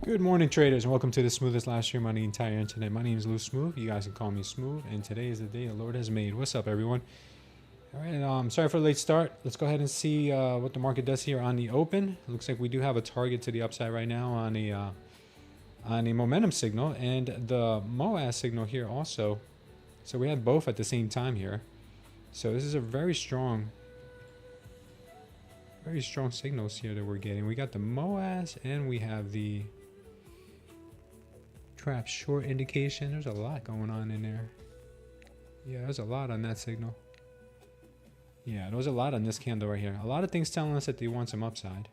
Good morning, traders, and welcome to the smoothest live stream on the entire internet. My name is Lou Smooth. You guys can call me Smooth, and today is the day the Lord has made. What's up, everyone? All right, sorry for the late start. Let's go ahead and see what the market does here on the open. Looks like we do have a target to the upside right now on a momentum signal and the MOAS signal here also. So we had both at the same time here. So this is a very strong signals here that we're getting. We got the MOAS and we have the trap short indication. There's a lot going on in there. Yeah, there's a lot on that signal. Yeah, there was a lot on this candle right here. A lot of things telling us that they want some upside.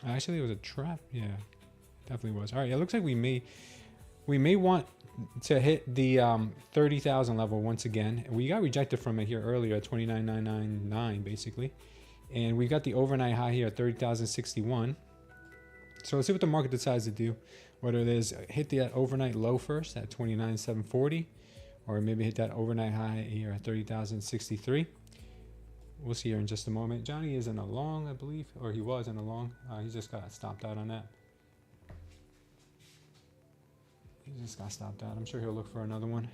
Actually, it was a trap. Yeah, definitely was. All right, it looks like we may want to hit the 30,000 level once again. We got rejected from it here earlier at 29,999 basically. And we got the overnight high here at 30,061. So let's see what the market decides to do. Whether it is hit the overnight low first at 29,740, or maybe hit that overnight high here at 30,063. We'll see here in just a moment. Johnny is in a long, I believe, or he was in a long. He just got stopped out on that. He just got stopped out. I'm sure he'll look for another one.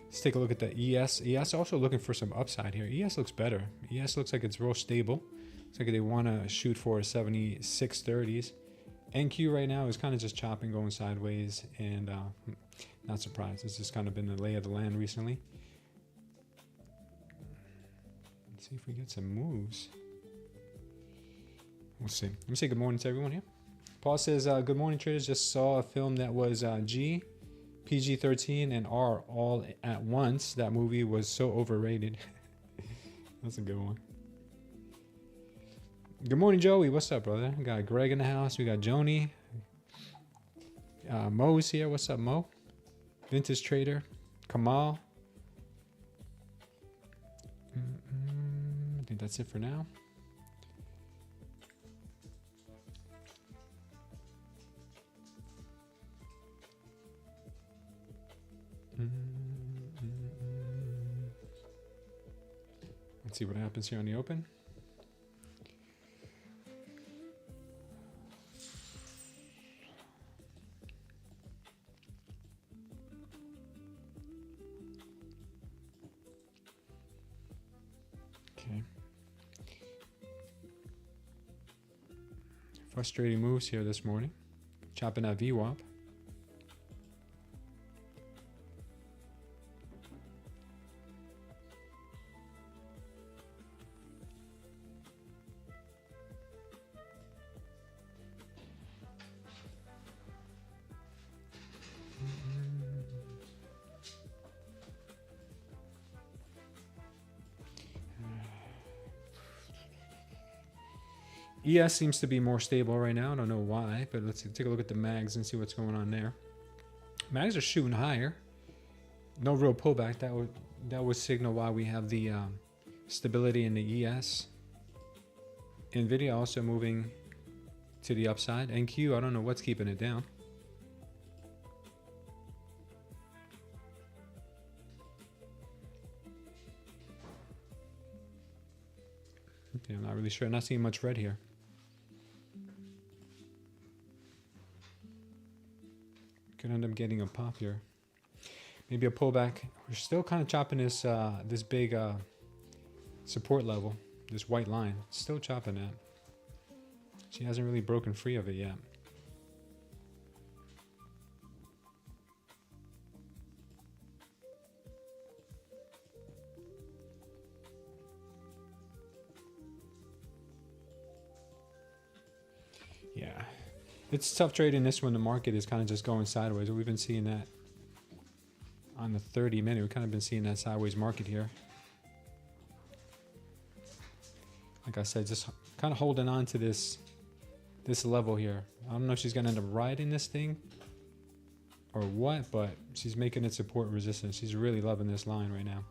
Let's take a look at the ES. ES also looking for some upside here. ES looks better. ES looks like it's real stable. Looks like they want to shoot for 76.30s. NQ right now is kind of just chopping, going sideways, and not surprised. It's just kind of been the lay of the land recently. Let's see if we get some moves. We'll see. Let me say good morning to everyone here. Paul says, good morning, traders. Just saw a film that was G, PG-13, and R all at once. That movie was so overrated. That's a good one. Good morning, Joey. What's up, brother? We got Greg in the house. We got Joni. Mo's here. What's up, Mo? Vintage Trader. Kamal. I think that's it for now. Let's see what happens here on the open. Okay. Frustrating moves here this morning. Chopping that VWAP. ES seems to be more stable right now. I don't know why, but let's take a look at the mags and see what's going on there. Mags are shooting higher. No real pullback. That would signal why we have the stability in the ES. NVIDIA also moving to the upside. NQ, I don't know what's keeping it down. Okay, I'm not really sure. I'm not seeing much red here. Could end up getting a pop here. Maybe a pullback. We're still kind of chopping this this big support level, this white line. Still chopping that. She hasn't really broken free of it yet. Yeah. It's tough trading this when the market is kind of just going sideways. We've been seeing that on the 30-minute. We've kind of been seeing that sideways market here. Like I said, just kind of holding on to this level here. I don't know if she's going to end up riding this thing or what, but she's making it support resistance. She's really loving this line right now.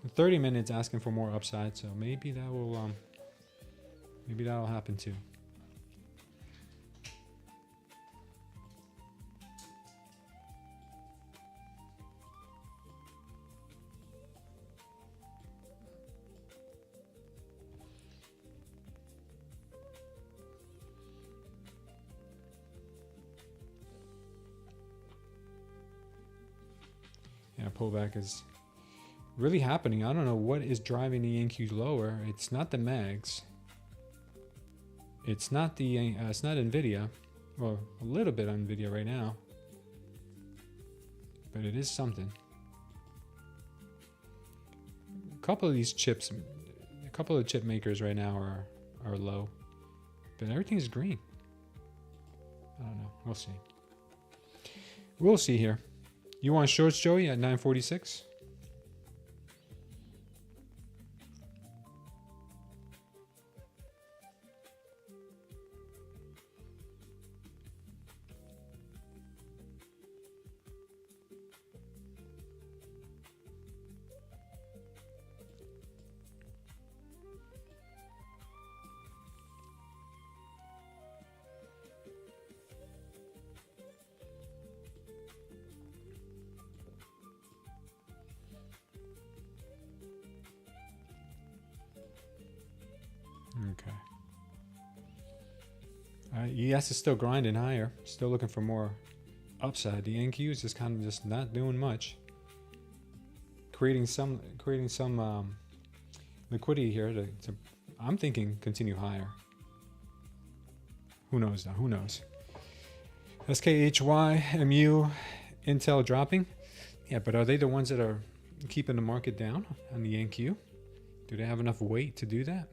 30 minutes asking for more upside, so maybe that will maybe that'll happen too. Yeah, pullback is really happening. I don't know what is driving the NQ lower. It's not the mags. It's not the it's not Nvidia. Well, a little bit on Nvidia right now, but it is something. A couple of these chips, a couple of chip makers right now are low, but everything's green. I don't know. We'll see. We'll see here. You want shorts, Joey, at 946? Okay. ES is still grinding higher. Still looking for more upside. The NQ is just kind of just not doing much. Creating some liquidity here to I'm thinking continue higher. Who knows though? Who knows? SKHY, MU, Intel dropping. Yeah, but are they the ones that are keeping the market down on the NQ? Do they have enough weight to do that?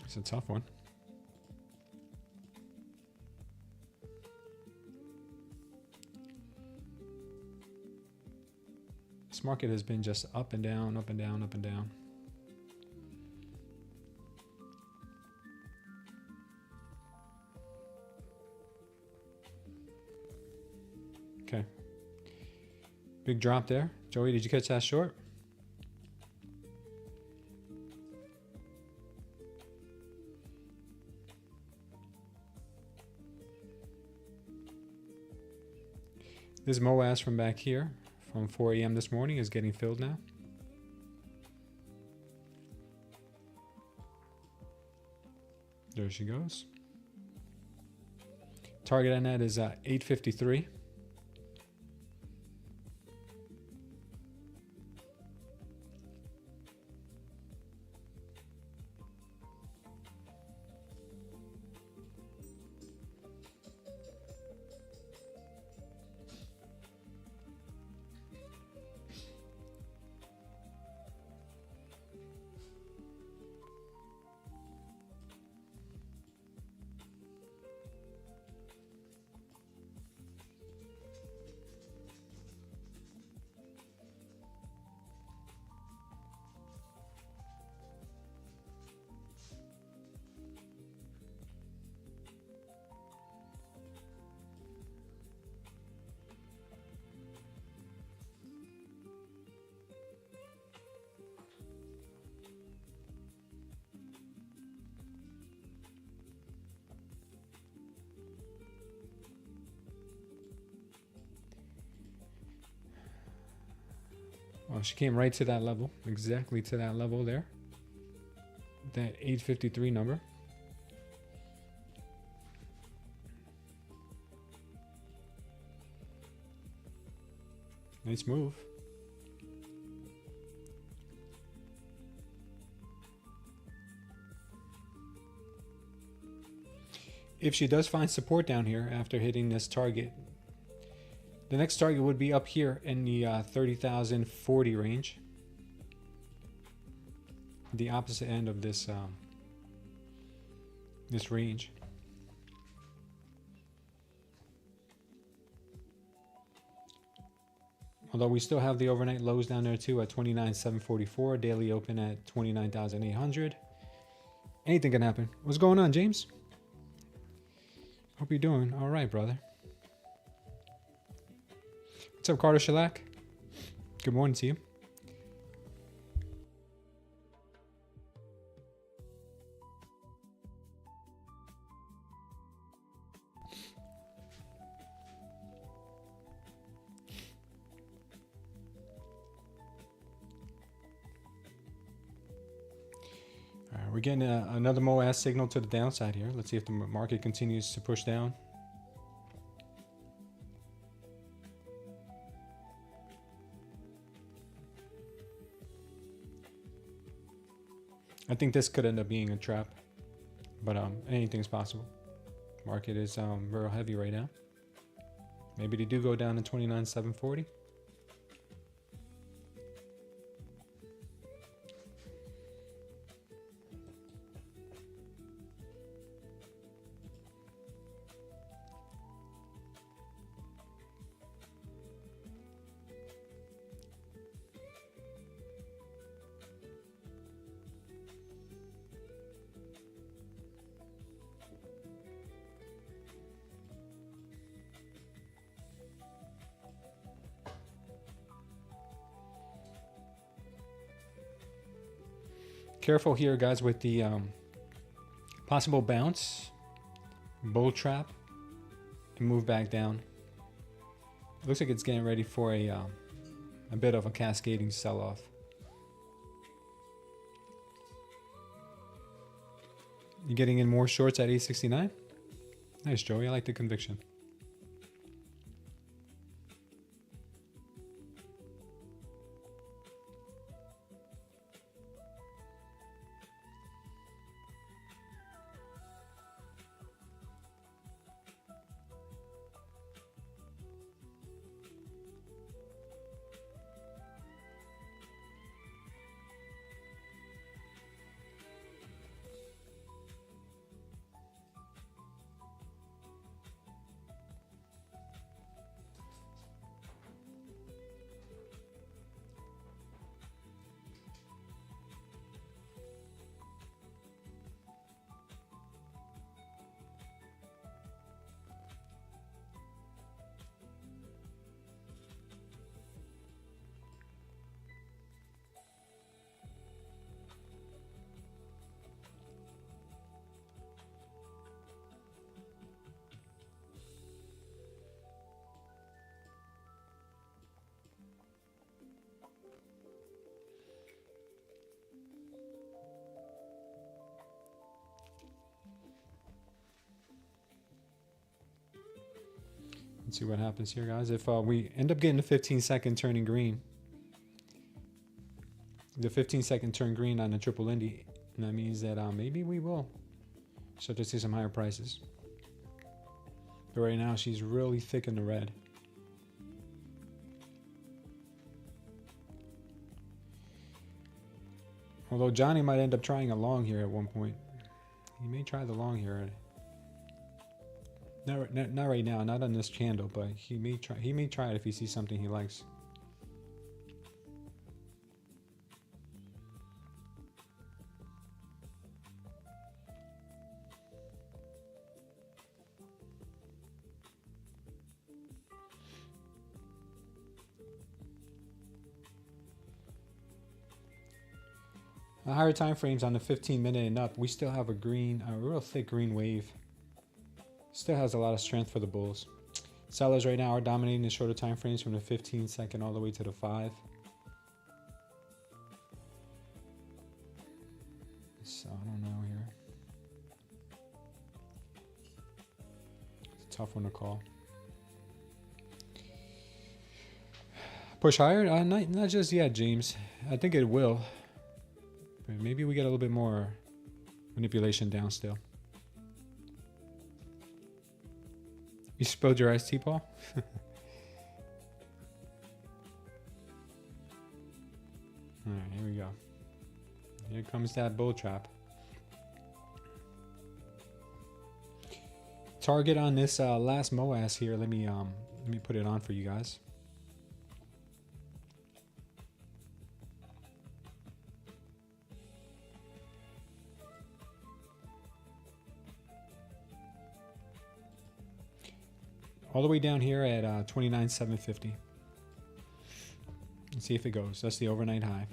It's a tough one. This market has been just up and down, up and down, up and down. Okay. Big drop there. Joey, did you catch that short? This MOAS from back here from 4 a.m. this morning is getting filled now. There she goes. Target on that is 853. Well, she came right to that level, exactly to that level there. That 853 number. Nice move. If she does find support down here after hitting this target, the next target would be up here in the 30,040 range. The opposite end of this this range. Although we still have the overnight lows down there too at 29,744, daily open at 29,800. Anything can happen. What's going on, James? Hope Hope you're doing all right, brother. What's up, Carter Shellac? Good morning to you. All right, we're getting another MOAS signal to the downside here. Let's see if the market continues to push down. I think this could end up being a trap, but anything's possible. Market is real heavy right now. Maybe they do go down to 29,740. Careful here, guys, with the possible bounce, bull trap, and move back down. Looks like it's getting ready for a bit of a cascading sell-off. You getting in more shorts at 869? Nice, Joey. I like the conviction. Let's see what happens here, guys. If we end up getting the 15-second turning green, the 15-second turn green on the triple Indy, and that means that maybe we will start to see some higher prices. But right now, she's really thick in the red. Although Johnny might end up trying a long here at one point. He may try the long here. Not right now, not on this candle, but he may try. He may try it if he sees something he likes. The higher time frames on the 15-minute and up, we still have a real thick green wave. Still has a lot of strength for the bulls. Sellers right now are dominating the shorter time frames from the 15-second all the way to the 5. So I don't know here. It's a tough one to call. Push higher? Not just yet, James. I think it will. But maybe we get a little bit more manipulation down still. You spilled your iced tea, Paul? Alright, here we go. Here comes that bull trap. Target on this last MOAS here. Let me put it on for you guys. all the way down here at 29,750. Let's see if it goes. That's the overnight high.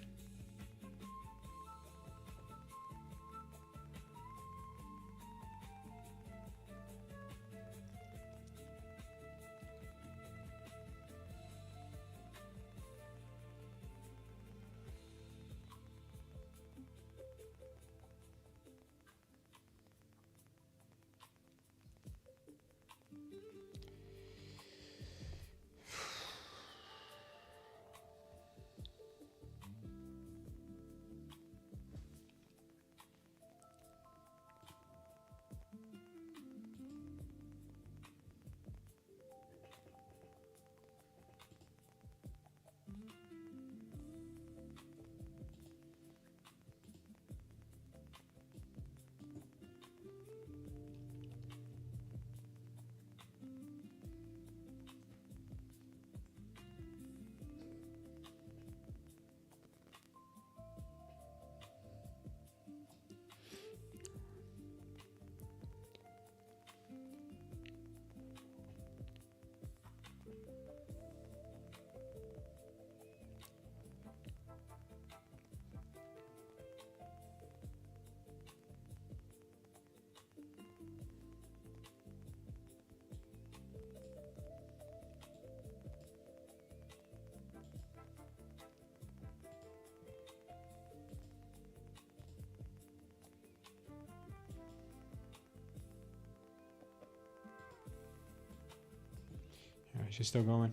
All right, she's still going.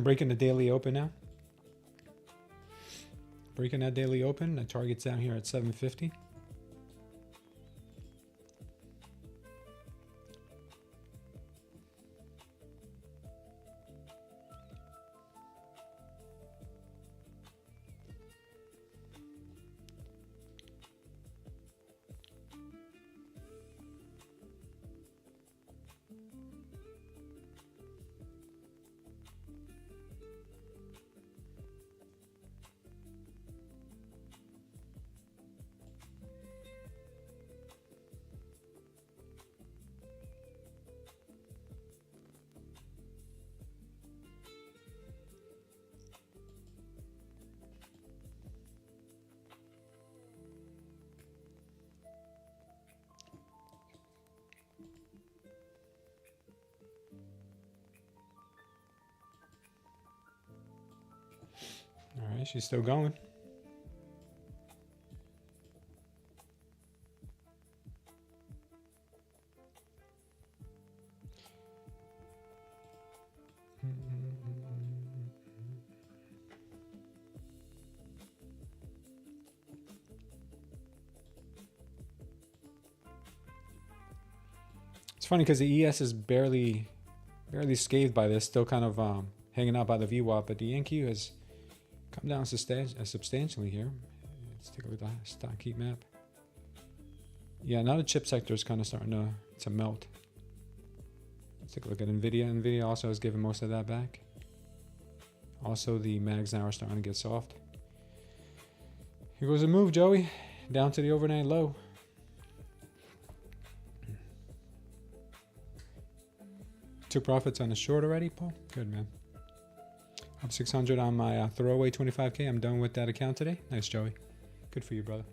Breaking the daily open now. Breaking that daily open. The target's down here at 750. All right, she's still going. It's funny because the ES is barely scathed by this, still kind of hanging out by the VWAP, but the NQ has come down substantially here. Let's take a look at the stock heat map. Yeah, now the chip sector is kind of starting to melt. Let's take a look at NVIDIA. NVIDIA also has given most of that back. Also, the mags now are starting to get soft. Here goes a move, Joey. Down to the overnight low. Took profits on the short already, Paul? Good, man. Up 600 on my throwaway 25K. I'm done with that account today. Nice, Joey. Good for you, brother.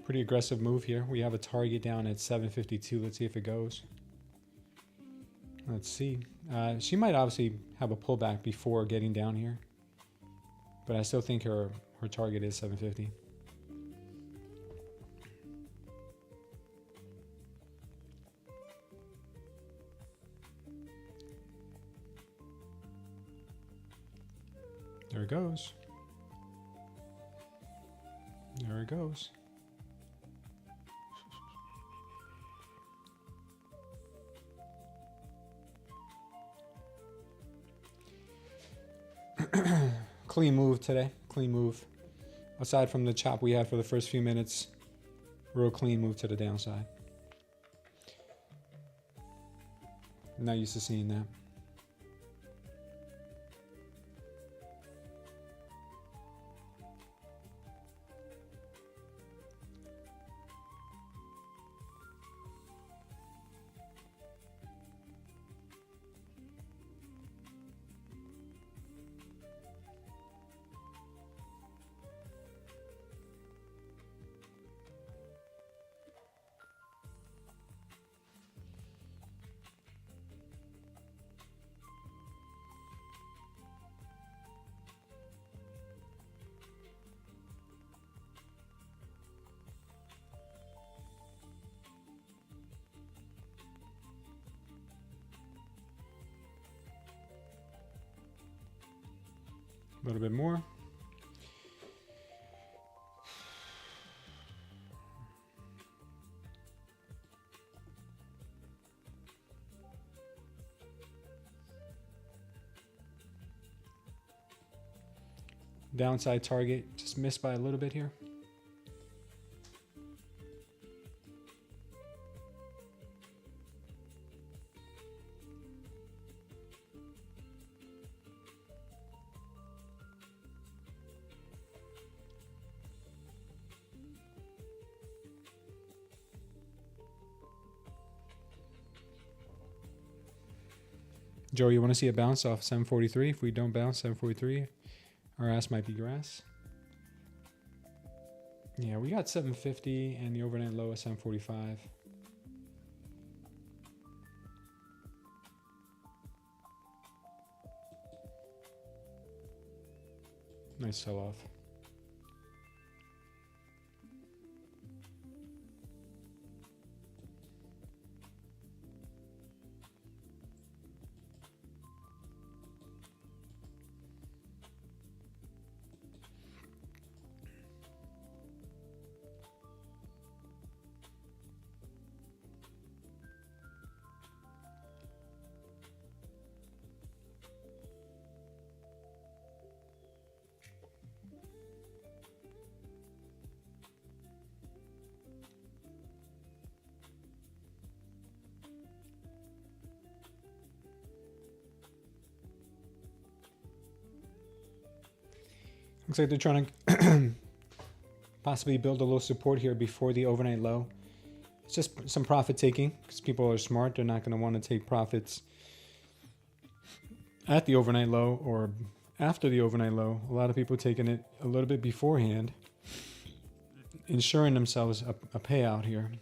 Pretty aggressive move here. We have a target down at 752. Let's see if it goes. Let's see. She might obviously have a pullback before getting down here, but I still think her target is 750. There it goes. There it goes. Clean move today. Clean move. Aside from the chop we had for the first few minutes, real clean move to the downside. I'm not used to seeing that. A little bit more. Downside target just missed by a little bit here. Joe, you want to see a bounce off 743? If we don't bounce 743, our ass might be grass. Yeah, we got 750 and the overnight low at 745. Nice sell off. Looks like they're trying to possibly build a little support here before the overnight low. It's just some profit taking because people are smart. They're not going to want to take profits at the overnight low or after the overnight low. A lot of people taking it a little bit beforehand, ensuring themselves a payout here.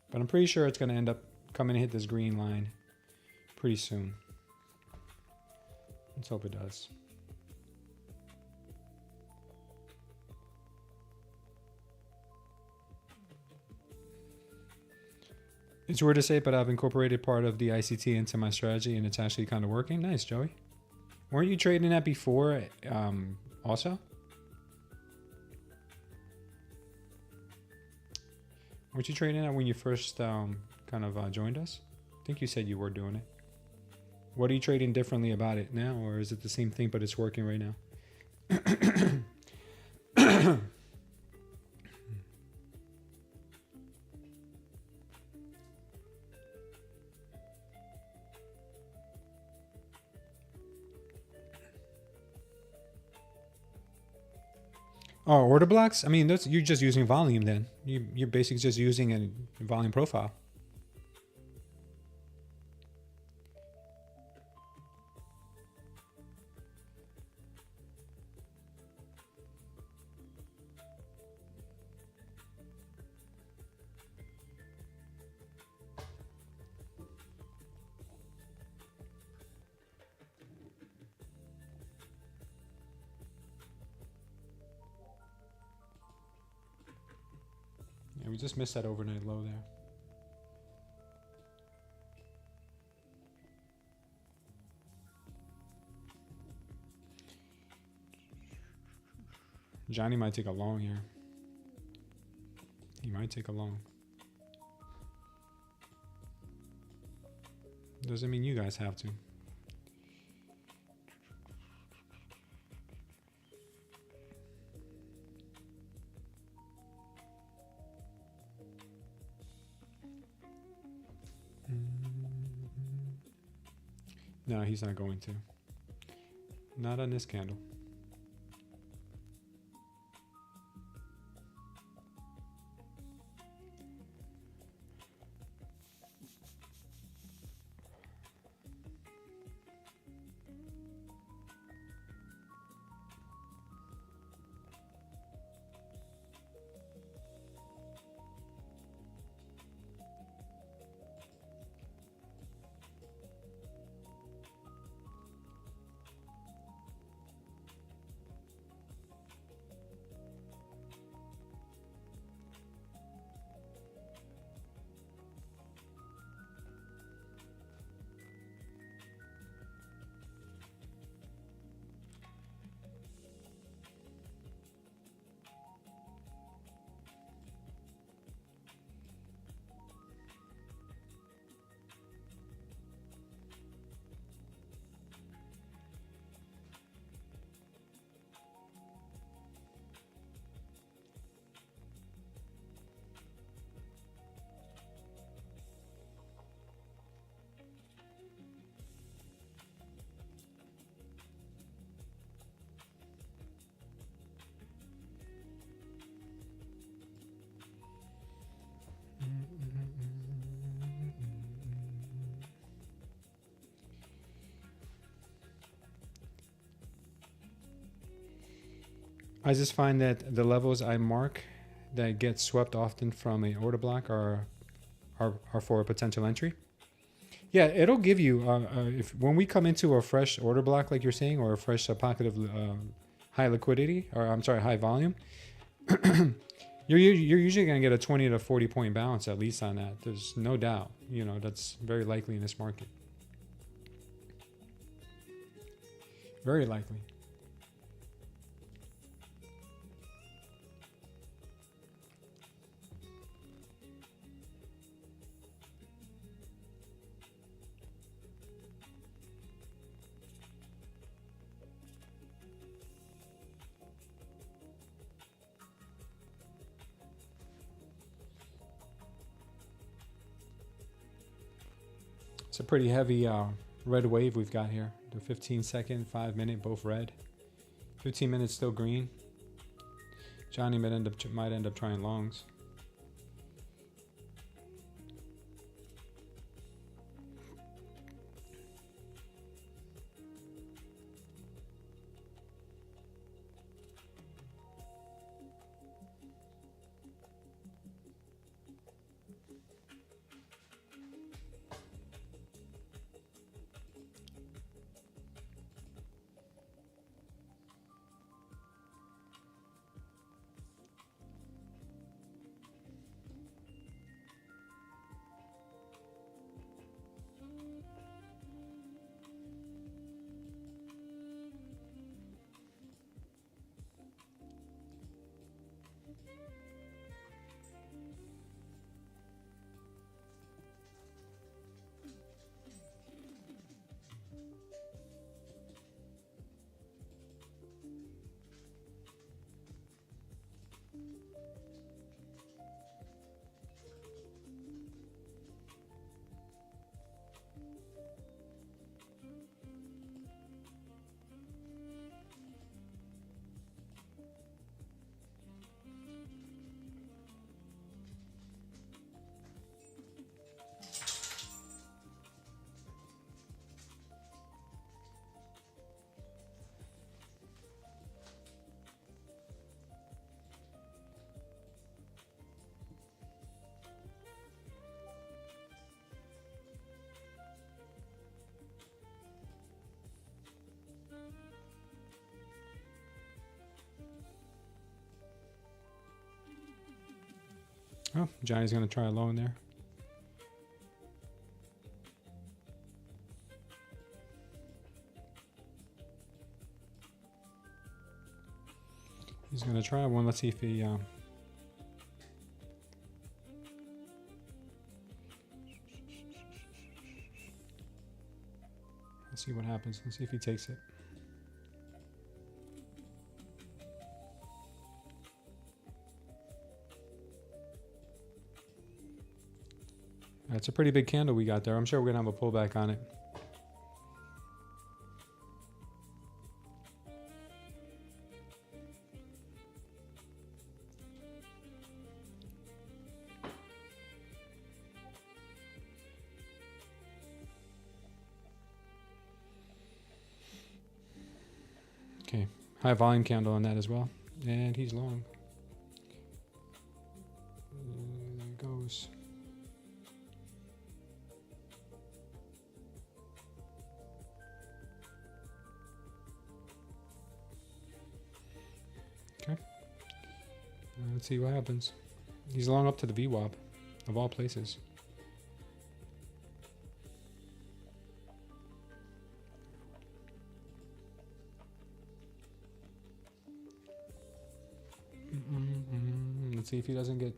But I'm pretty sure it's going to end up coming and hit this green line pretty soon. Let's hope it does. It's weird to say, but I've incorporated part of the ICT into my strategy, and it's actually kind of working. Nice, Joey. Weren't you trading that before also? Weren't you trading that when you first kind of joined us? I think you said you were doing it. What are you trading differently about it now, or is it the same thing, but it's working right now? Oh, order blocks? I mean, you're just using volume then. You're basically just using a volume profile. Yeah, we just missed that overnight low there. Johnny might take a long here. He might take a long. Doesn't mean you guys have to. No, he's not going to. Not on this candle. I just find that the levels I mark that get swept often from a order block are for a potential entry. Yeah, it'll give you if when we come into a fresh order block, like you're saying, or a fresh pocket of high liquidity, or I'm sorry, high volume. You're usually going to get a 20 to 40 point bounce at least on that. There's no doubt. You know, that's very likely in this market. Very likely. It's a pretty heavy red wave we've got here. The 15-second, 5-minute, both red. 15 minutes still green. Johnny might end up trying longs. Oh, Johnny's going to try a low in there. He's going to try one. Let's see if he... Let's see what happens. Let's see if he takes it. That's a pretty big candle we got there. I'm sure we're going to have a pullback on it. Okay, high volume candle on that as well, and he's long. There it goes. Okay, let's see what happens. He's long up to the VWAP, of all places. Let's see if he doesn't get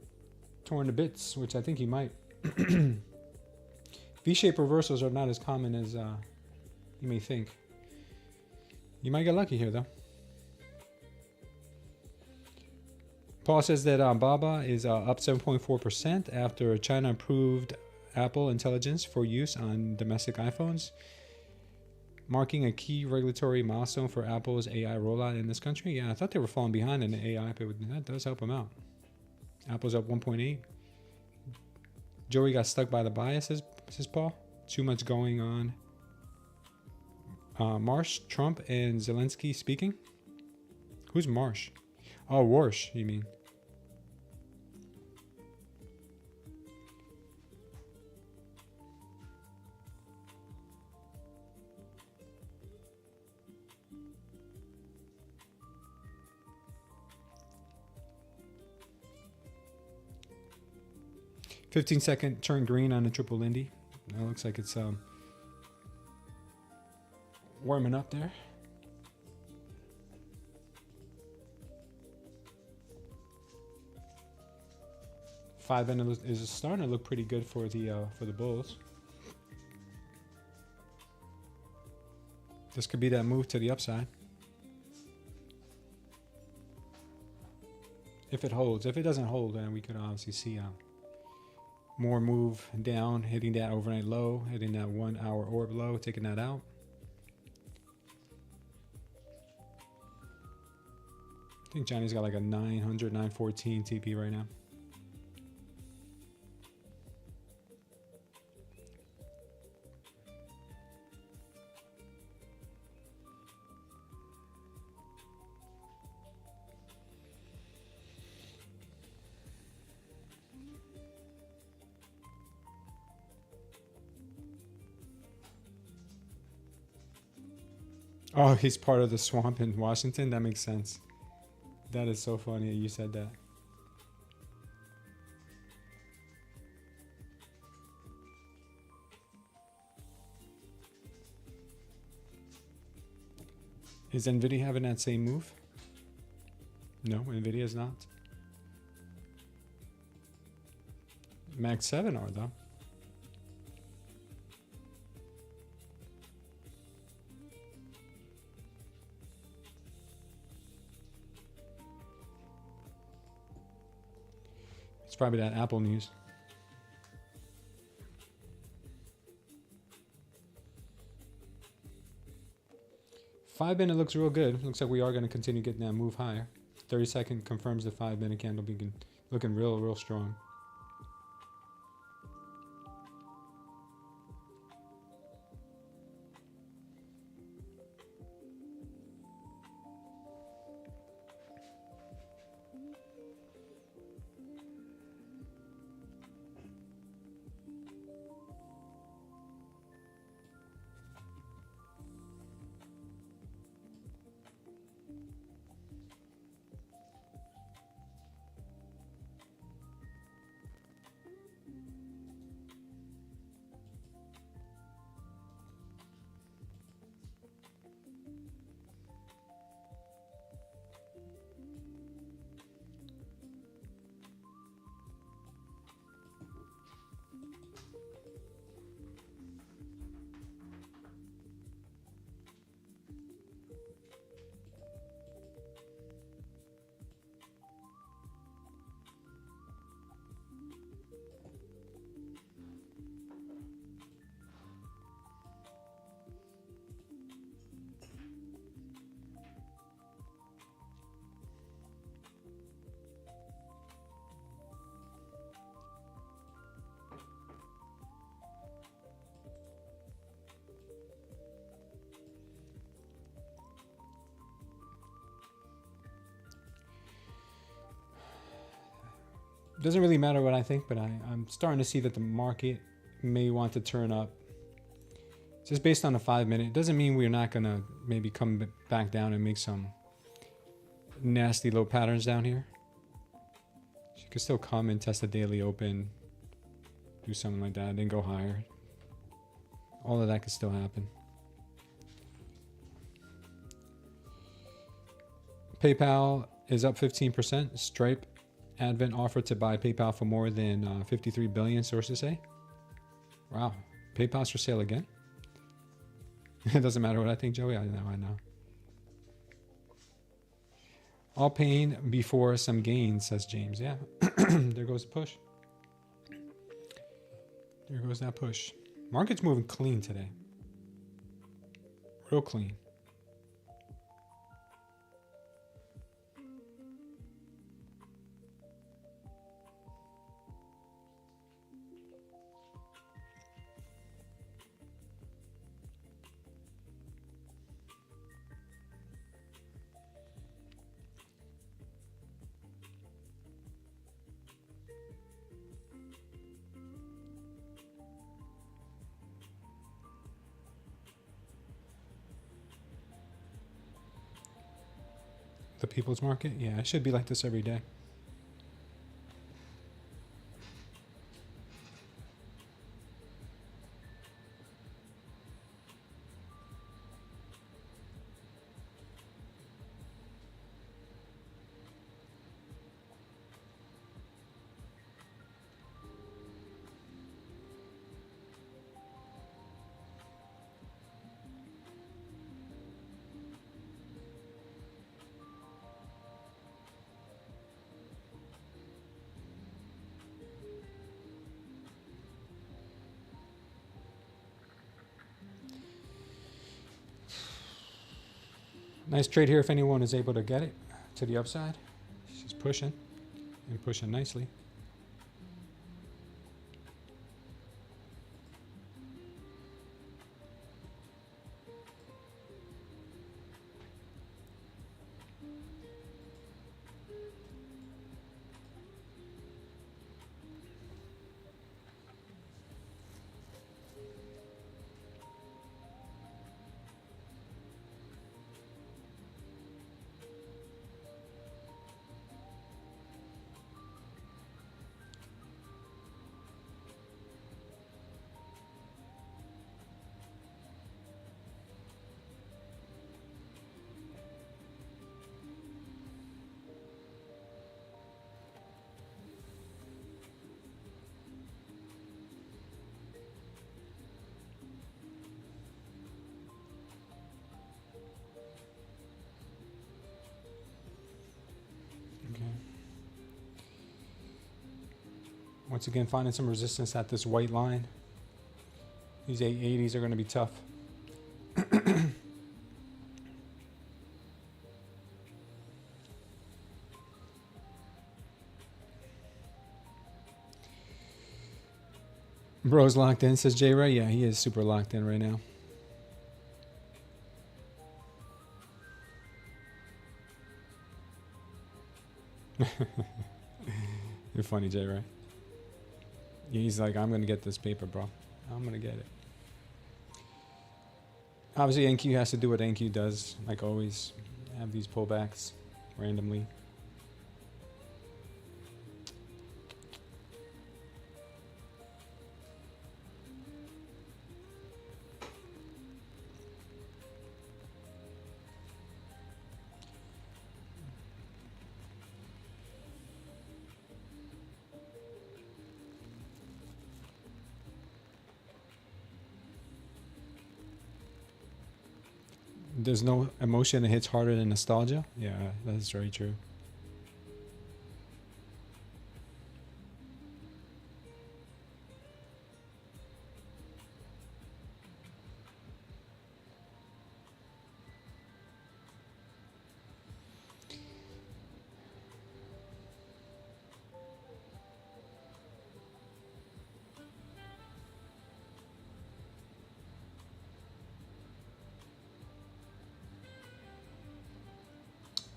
torn to bits, which I think he might. V-shaped reversals are not as common as you may think. You might get lucky here, though. Paul says that Baba is up 7.4% after China approved Apple Intelligence for use on domestic iPhones, marking a key regulatory milestone for Apple's AI rollout in this country. Yeah, I thought they were falling behind in the AI, but that does help them out. Apple's up 1.8. Joey got stuck by the bias, says Paul. Too much going on. Marsh, Trump, and Zelensky speaking. Who's Marsh? Oh, Warsh, you mean. $15 turn green on the triple Lindy. That looks like it's warming up there. Five minute is starting to look pretty good for the bulls. This could be that move to the upside. If it holds. If it doesn't hold, then we could obviously see more move down, hitting that overnight low, hitting that 1 hour orb low, taking that out. I think Johnny's got like a 900, 914 TP right now. Oh, he's part of the swamp in Washington? That makes sense. That is so funny that you said that. Is NVIDIA having that same move? No, NVIDIA is not. Mag 7 are, though. It's probably that Apple news. Five-minute looks real good. Looks like we are going to continue getting that move higher. 30-second confirms the 5-minute candle being looking real strong. Doesn't really matter what I think, but I'm starting to see that the market may want to turn up. Just based on the 5 minute, it doesn't mean we're not gonna maybe come back down and make some nasty low patterns down here. She could still come and test the daily open, do something like that, then go higher. All of that could still happen. PayPal is up 15%. Stripe Advent offered to buy PayPal for more than 53 billion, sources say. Wow, PayPal's for sale again? It doesn't matter what I think, Joey. I know. All pain before some gain, says James. Yeah, there goes the push. There goes that push. Market's moving clean today. Real clean. The people's market? Yeah, it should be like this every day. Nice trade here if anyone is able to get it to the upside. She's pushing and pushing nicely. Once again, finding some resistance at this white line. These 880s are going to be tough. Bro's locked in, says J Ray. Yeah, he is super locked in right now. You're funny, J Ray. He's like, I'm going to get this paper, bro. I'm going to get it. Obviously, NQ has to do what NQ does, like always. Have these pullbacks randomly. There's no emotion that hits harder than nostalgia. Yeah, that's very true.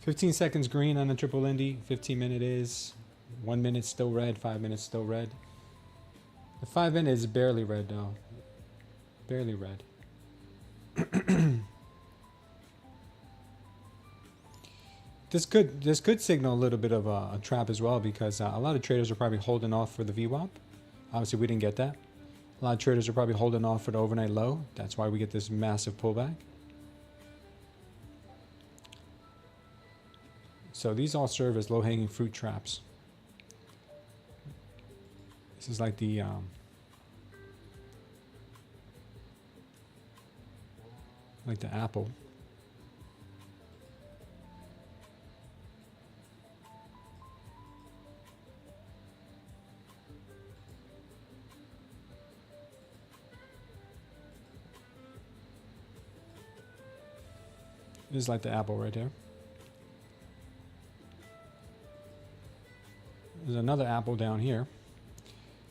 $15 seconds green on the triple Indy. 15 minute is 1 minute still red, 5 minutes still red. The 5 minute is barely red though. Barely red. This could signal a little bit of a trap as well, because a lot of traders are probably holding off for the VWAP. Obviously, we didn't get that. A lot of traders are probably holding off for the overnight low. That's why we get this massive pullback. So these all serve as low-hanging fruit traps. This is like the apple. This is like the apple right there. There's another apple down here.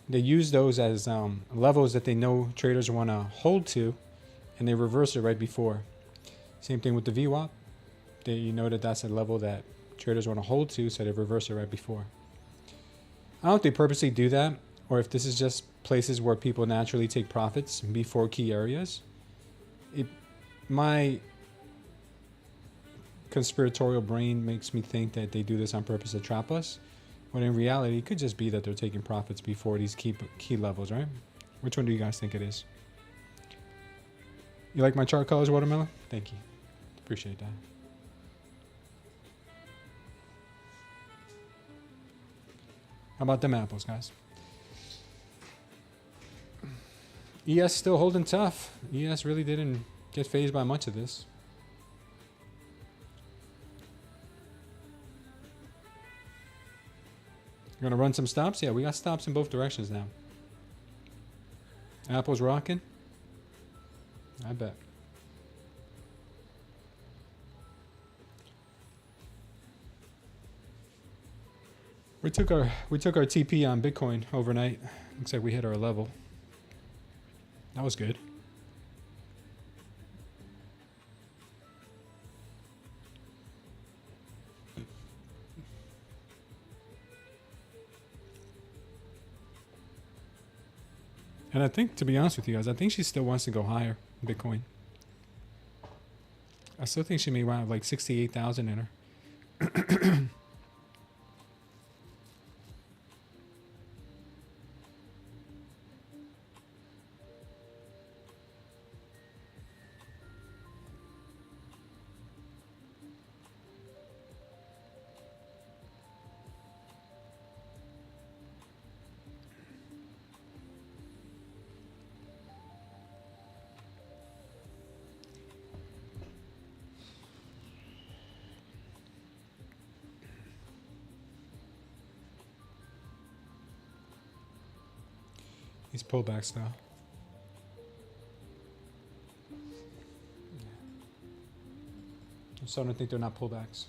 They use those as levels that they know traders want to hold to, and they reverse it right before. Same thing with the VWAP. You know that that's a level that traders want to hold to, so they reverse it right before. I don't know if they purposely do that, or if this is just places where people naturally take profits before key areas. My conspiratorial brain makes me think that they do this on purpose to trap us, when in reality it could just be that they're taking profits before these key levels, right? Which one do you guys think it is? You like my chart colors, Watermelon? Thank you. Appreciate that. How about them apples, guys? ES still holding tough. ES really didn't get phased by much of this. You're gonna run some stops? Yeah, we got stops in both directions now. Apple's rocking? I bet. We took our TP on Bitcoin overnight. Looks like we hit our level. That was good. And I think, to be honest with you guys, I think she still wants to go higher in Bitcoin. I still think she may have like 68,000 in her. These pullbacks though. I'm starting to think they're not pullbacks.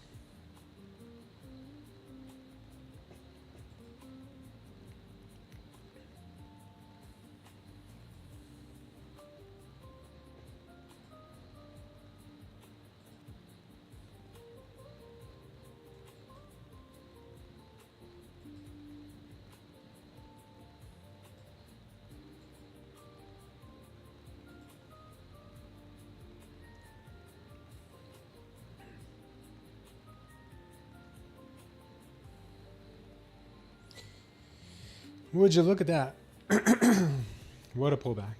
Would you look at that? What a pullback.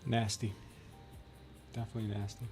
Nasty. Definitely nasty.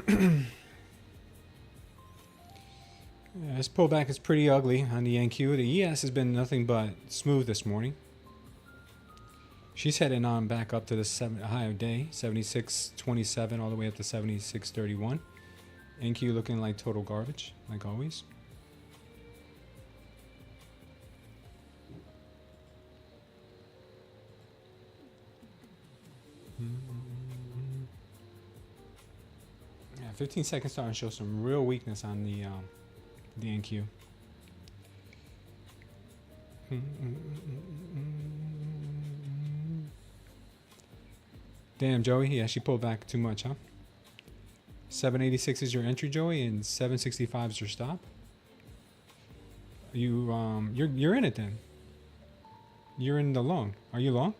Yeah, this pullback is pretty ugly on the NQ. The ES has been nothing but smooth this morning. She's heading on back up to the high of day, 76.27 all the way up to 76.31. NQ looking like total garbage, like always. Yeah, 15 seconds starting to show some real weakness on the NQ. Damn, Joey. Yeah, she pulled back too much, huh? 786 is your entry, Joey, and 765 is your stop. You're in it then. You're in the long. Are you long?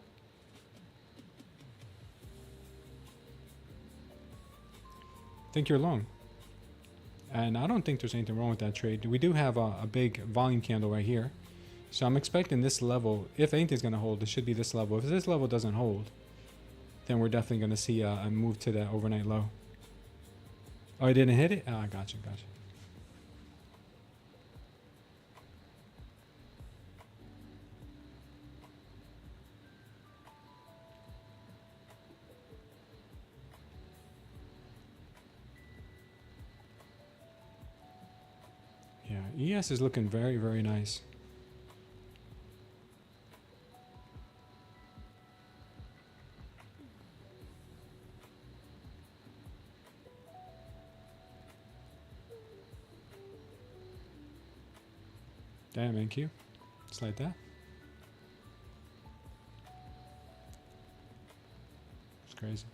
I think you're long. And I don't think there's anything wrong with that trade. We do have a big volume candle right here. So I'm expecting this level, if anything's going to hold, it should be this level. If this level doesn't hold, then we're definitely going to see a move to the overnight low. Oh, I didn't hit it? Oh, I got you. Yeah, ES is looking very, very nice. Damn, NQ. It's like that. It's crazy.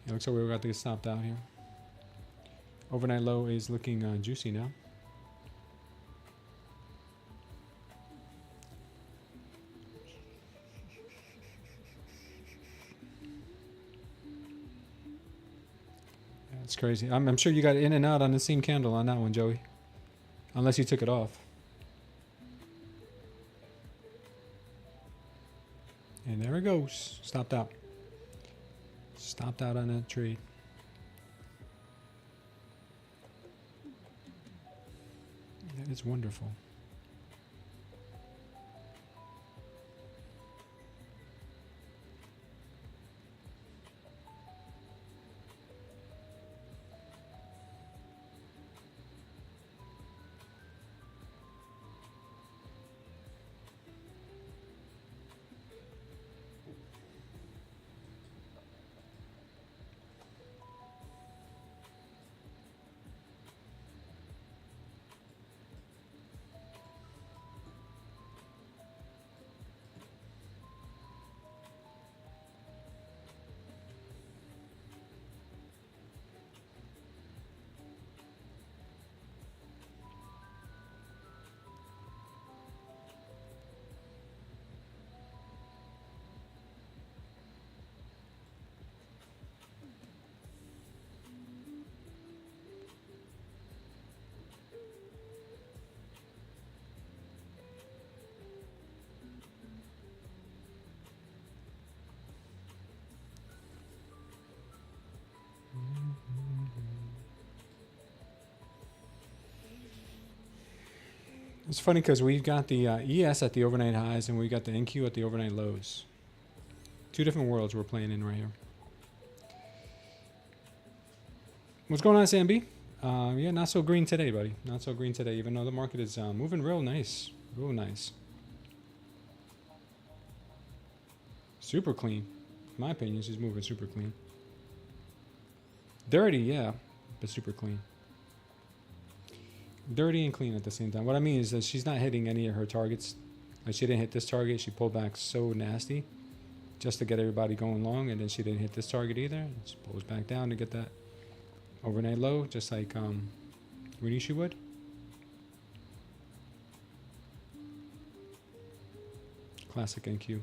It looks like we're about to get stopped out here. Overnight low is looking juicy now. Yeah, it's crazy. I'm sure you got in and out on the same candle on that one, Joey. Unless you took it off. And there it goes. Stopped out. Stopped out on that trade. That is wonderful. It's funny because we got the ES at the overnight highs and we got the NQ at the overnight lows. Two different worlds we're playing in right here. What's going on, Sam B? Yeah, not so green today, buddy. Not so green today, even though the market is moving real nice. Real nice. Super clean. In my opinion, she's moving super clean. Dirty, yeah, but super clean. Dirty and clean at the same time. What I mean is that she's not hitting any of her targets. Like she didn't hit this target. She pulled back so nasty just to get everybody going long, and then she didn't hit this target either. She pulls back down to get that overnight low, just like Rishi would. Classic NQ.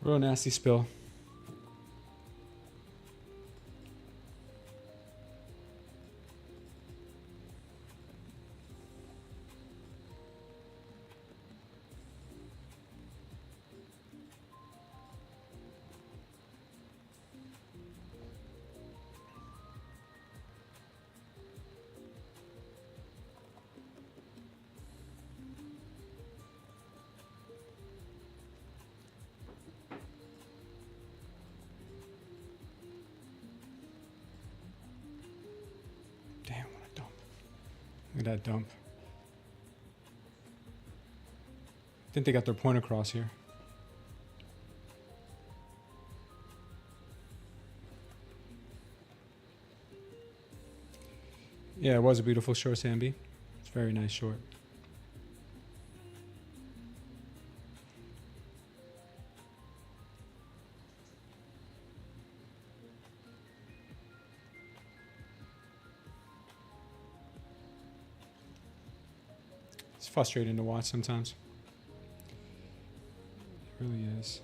Real nasty spill. Damn, what a dump. Look at that dump. I think they got their point across here. Yeah, it was a beautiful short, Samby. It's a very nice short. It's frustrating to watch sometimes. It really is.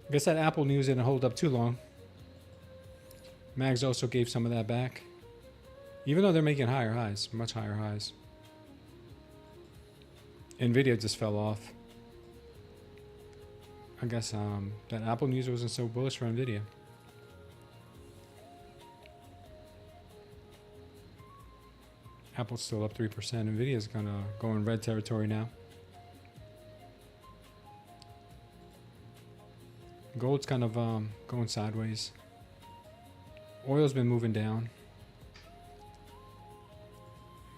I guess that Apple news didn't hold up too long. Mags also gave some of that back. Even though they're making higher highs, much higher highs. Nvidia just fell off. I guess that Apple news wasn't so bullish for Nvidia. Apple's still up 3%. Nvidia's gonna go in red territory now. Gold's kind of going sideways. Oil's been moving down.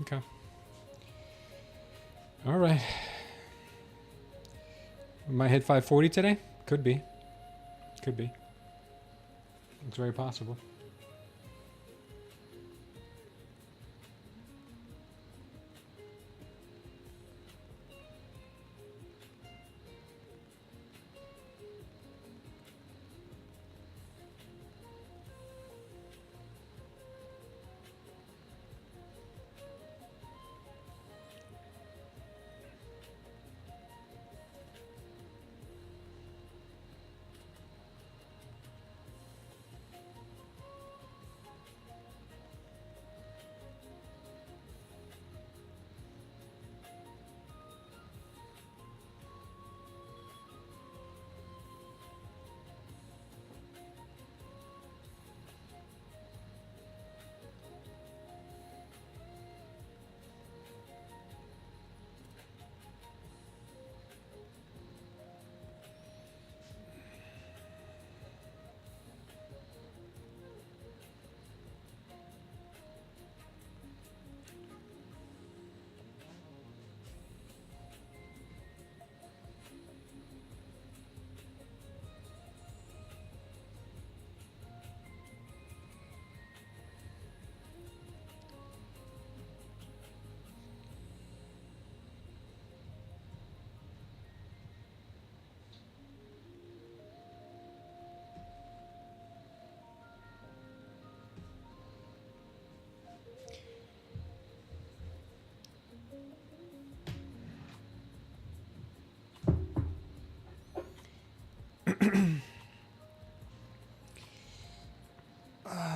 Okay. All right. We might hit 540 today. Could be. Could be. It's very possible.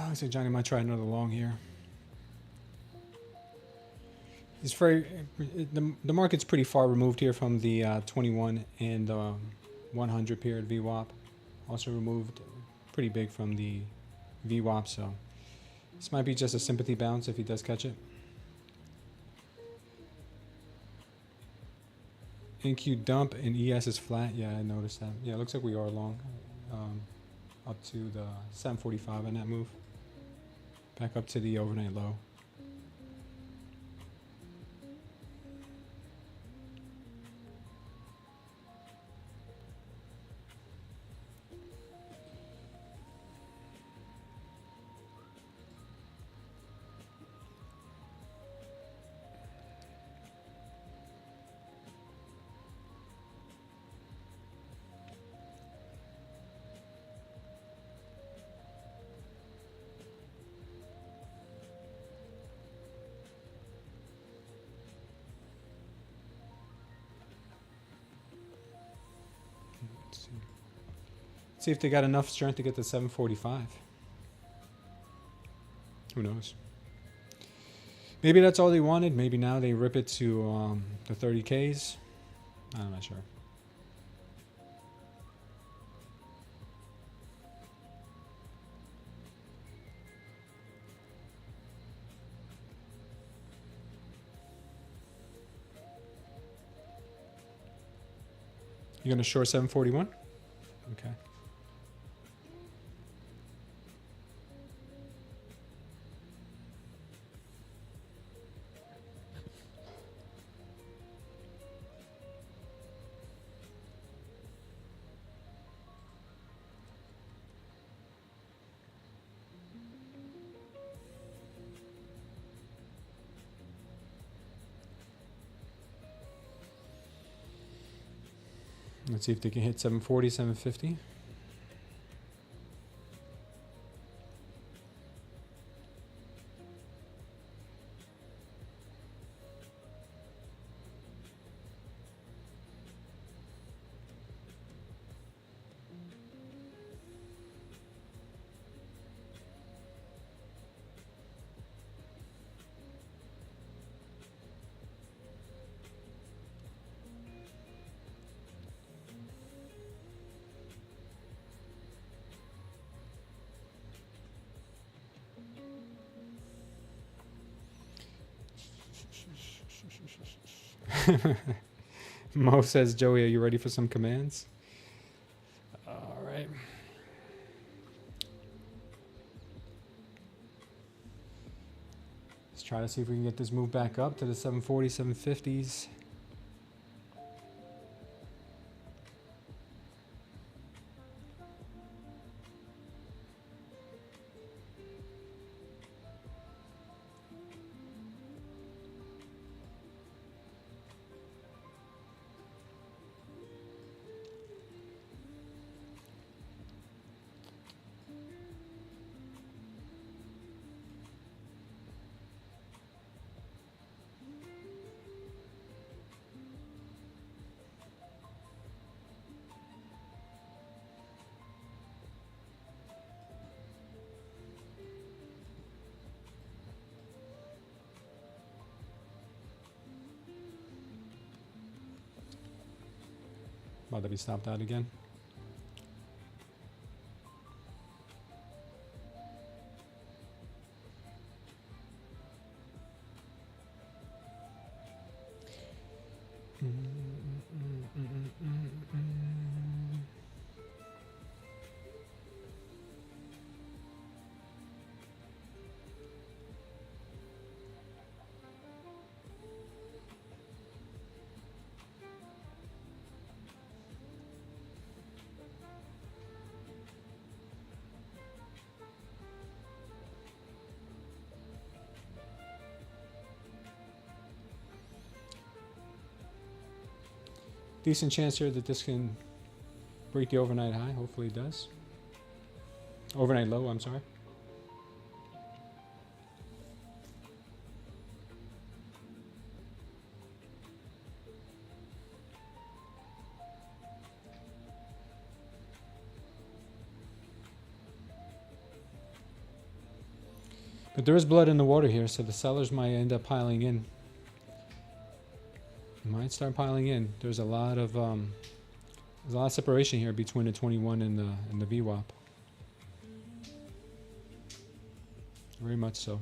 Looks like Johnny might try another long here. It's very the market's pretty far removed here from the 21 and 100 period VWAP. Also removed pretty big from the VWAP, so this might be just a sympathy bounce if he does catch it. NQ dump and ES is flat. Yeah, I noticed that. Yeah, it looks like we are long. Up to the 745 on that move. Back up to the overnight low. See if they got enough strength to get to 745. Who knows? Maybe that's all they wanted. Maybe now they rip it to the 30Ks. I'm not sure. You're going to short 741? Okay. Let's see if they can hit 740, 750. Mo says, Joey, are you ready for some commands? All right. Let's try to see if we can get this move back up to the 740, 750s. About to be stopped out again. Decent chance here that this can break the overnight high. Hopefully it does. Overnight low, I'm sorry. But there is blood in the water here, so the sellers might end up piling in. Might start piling in. There's a lot of separation here between the 21 and the VWAP. Very much so.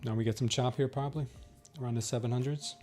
Now we get some chop here probably around the 700s.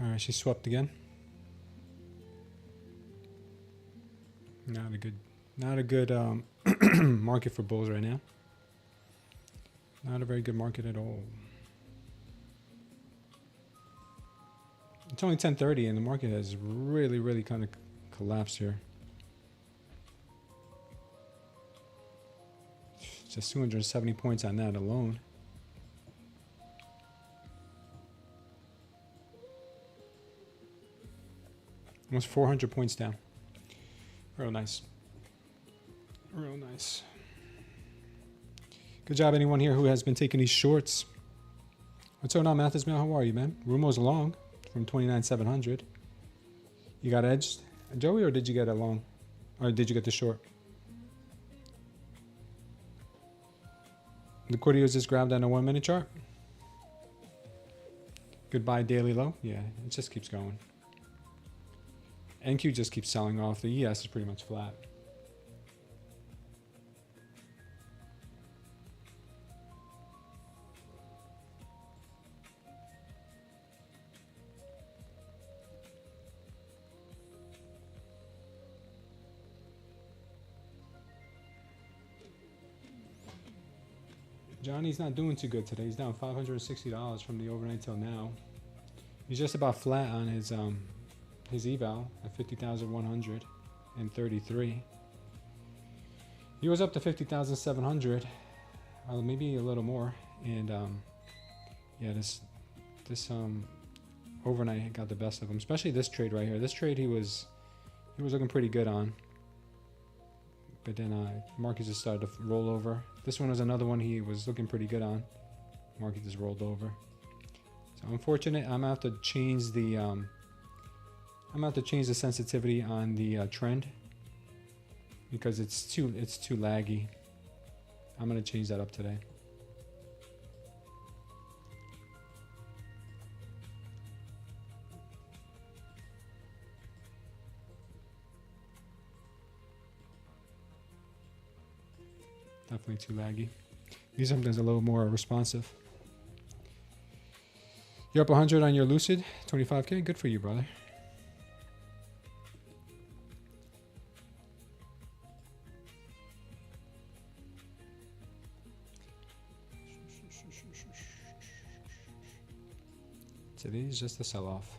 All right, she swept again. Not a good market for bulls right now. Not a very good market at all. It's only 10:30 and the market has really kind of collapsed here. Just 270 points on that alone. Almost 400 points down. Real nice. Real nice. Good job, anyone here who has been taking these shorts. What's going on, Mathis Mail? How are you, man? Rumo's long from 29,700. You got edged, Joey, or did you get it long? Or did you get the short? Liquidity was just grabbed on a 1 minute chart. Goodbye daily low. Yeah, it just keeps going. NQ just keeps selling off. The ES is pretty much flat. Johnny's not doing too good today. He's down $560 from the overnight till now. He's just about flat on his eval at 50,133. He was up to 50,700, maybe a little more. And yeah, this overnight got the best of him, especially this trade right here. This trade he was looking pretty good on, but then market just started to roll over. This one was another one he was looking pretty good on. Market just rolled over. So unfortunate. I'm gonna have to change the sensitivity on the trend because it's too laggy. I'm gonna change that up today. Definitely too laggy. Need something that's a little more responsive. You're up 100 on your Lucid, 25K. Good for you, brother. Today's just a sell-off.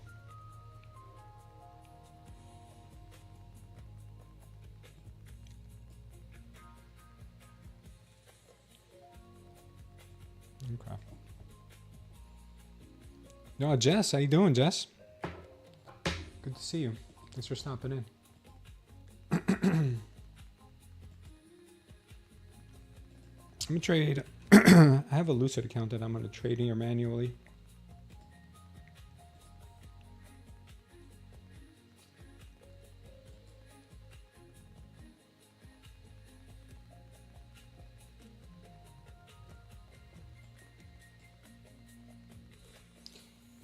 Okay. No, Jess, how you doing, Jess? Good to see you. Thanks for stopping in. I'm gonna trade. I have a Lucid account that I'm gonna trade here manually.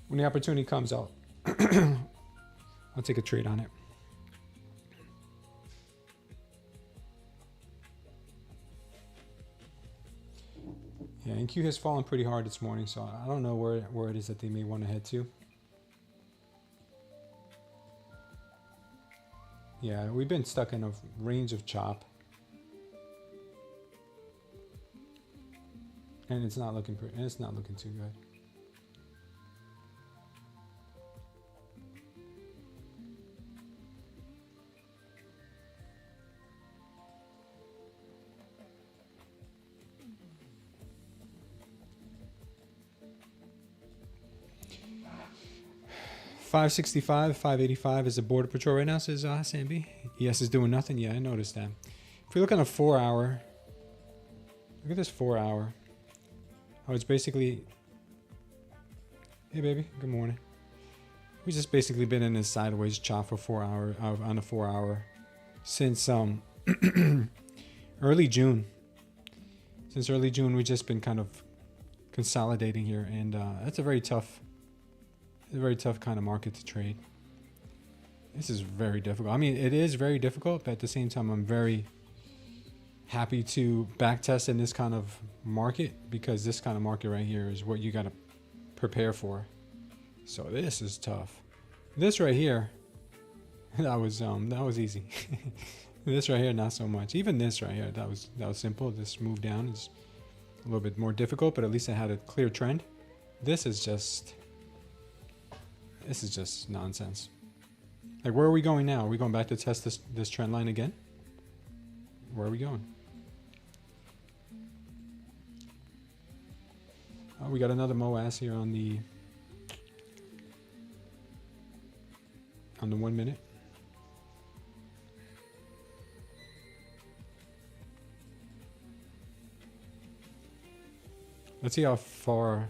When the opportunity comes out, I'll take a trade on it. Yeah, NQ has fallen pretty hard this morning, so I don't know where it is that they may want to head to. Yeah, we've been stuck in a range of chop. And it's not looking pretty, it's not looking too good. $565, $585 is the border patrol right now, says Sambi. ES is doing nothing. Yeah, I noticed that. If we look on a 4 hour, look at this 4 hour. Oh, it's basically, hey baby, good morning. We've just basically been in this sideways chop for 4 hours on a 4 hour since early June. Since early June, we've just been kind of consolidating here, and that's a very tough kind of market to trade. This is very difficult. I mean, it is very difficult, but at the same time, I'm very happy to backtest in this kind of market, because this kind of market right here is what you got to prepare for. So this is tough. This right here, that was easy. This right here, not so much. Even this right here, that was simple. This move down is a little bit more difficult, but at least I had a clear trend. This is just nonsense. Like, where are we going now? Are we going back to test this trend line again? Where are we going? Oh, we got another MOAS here on the 1 minute. Let's see how far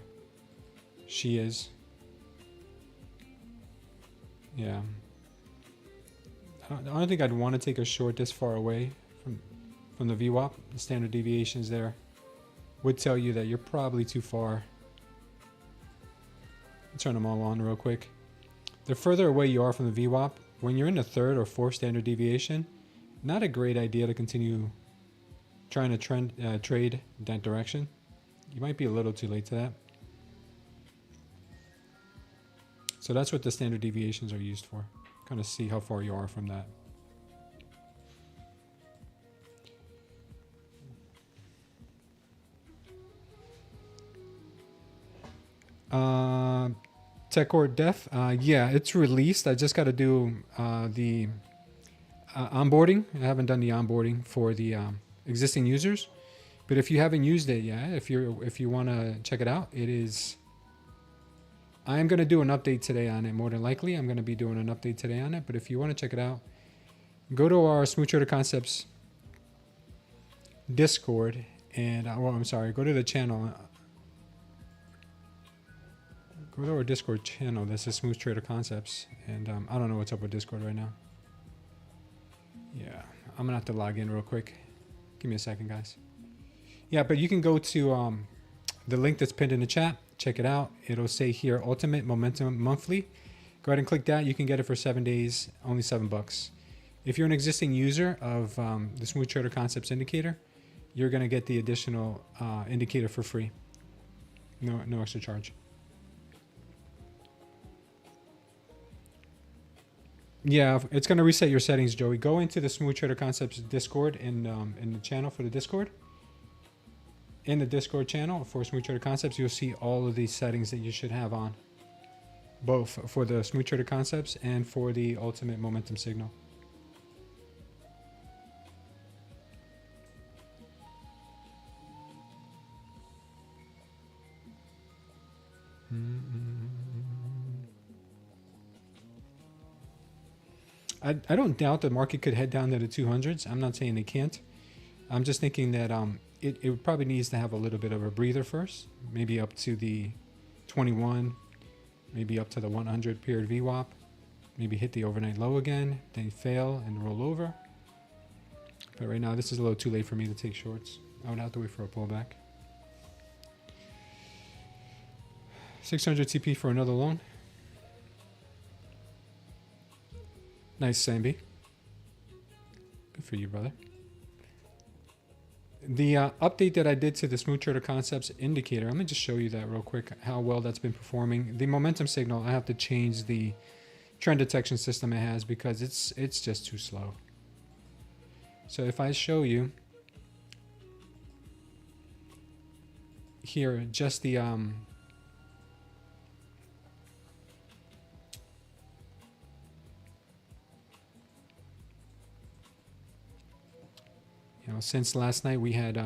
she is. Yeah. I don't think I'd want to take a short this far away from the VWAP. The standard deviations there would tell you that you're probably too far. Let's turn them all on real quick. The further away you are from the VWAP, when you're in the third or fourth standard deviation, not a great idea to continue trying to trade that direction. You might be a little too late to that. So that's what the standard deviations are used for. Kind of see how far you are from that. Tech or Def, yeah, it's released. I just got to do the onboarding. I haven't done the onboarding for the existing users, but if you haven't used it yet, if you want to check it out, it is. I am going to do an update today on it. More than likely, I'm going to be doing an update today on it. But if you want to check it out, go to our Smooth Trader Concepts Discord, and go to the channel. Go to our Discord channel. This is Smooth Trader Concepts, and I don't know what's up with Discord right now. Yeah, I'm gonna have to log in real quick. Give me a second, guys. Yeah, but you can go to the link that's pinned in the chat. Check it out. It'll say here Ultimate Momentum Monthly. Go ahead and click that. You can get it for 7 days, only $7. If you're an existing user of the Smooth Trader Concepts indicator, you're gonna get the additional indicator for free. No extra charge. Yeah, it's going to reset your settings, Joey. Go into the Smooth Trader Concepts Discord in the channel for the Discord. In the Discord channel for Smooth Trader Concepts, you'll see all of these settings that you should have on. both for the smooth trader concepts and for the ultimate momentum signal. I don't doubt the market could head down to the 200s. I'm not saying they can't. I'm just thinking that it probably needs to have a little bit of a breather first, maybe up to the 21, maybe up to the 100 period VWAP, maybe hit the overnight low again, then fail and roll over. But right now, this is a little too late for me to take shorts. I would have to wait for a pullback. 600 TP for another long. Nice, Sambi. Good for you, brother. The update that I did to the Smooth Trader Concepts indicator, I'm going to just show you that real quick, how well that's been performing. The momentum signal, I have to change the trend detection system it has because it's just too slow. So if I show you here, just the since last night we had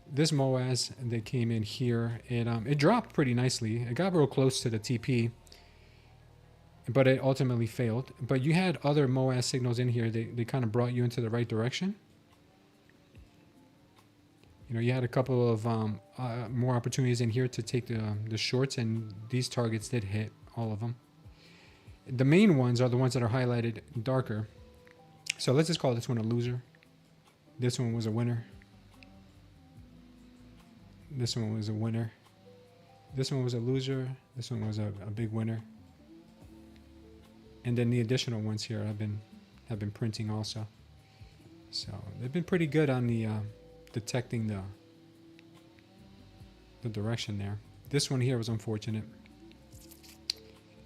this MOAS that came in here. It dropped pretty nicely. It got real close to the TP, but it ultimately failed. But you had other MOAS signals in here. They kind of brought you into the right direction. You had a couple of more opportunities in here to take the shorts, and these targets did hit all of them. The main ones are the ones that are highlighted darker. So let's just call this one a loser. This one was a winner. This one was a winner. This one was a loser. This one was a big winner. And then the additional ones here have been printing also. So they've been pretty good on the detecting the direction there. This one here was unfortunate.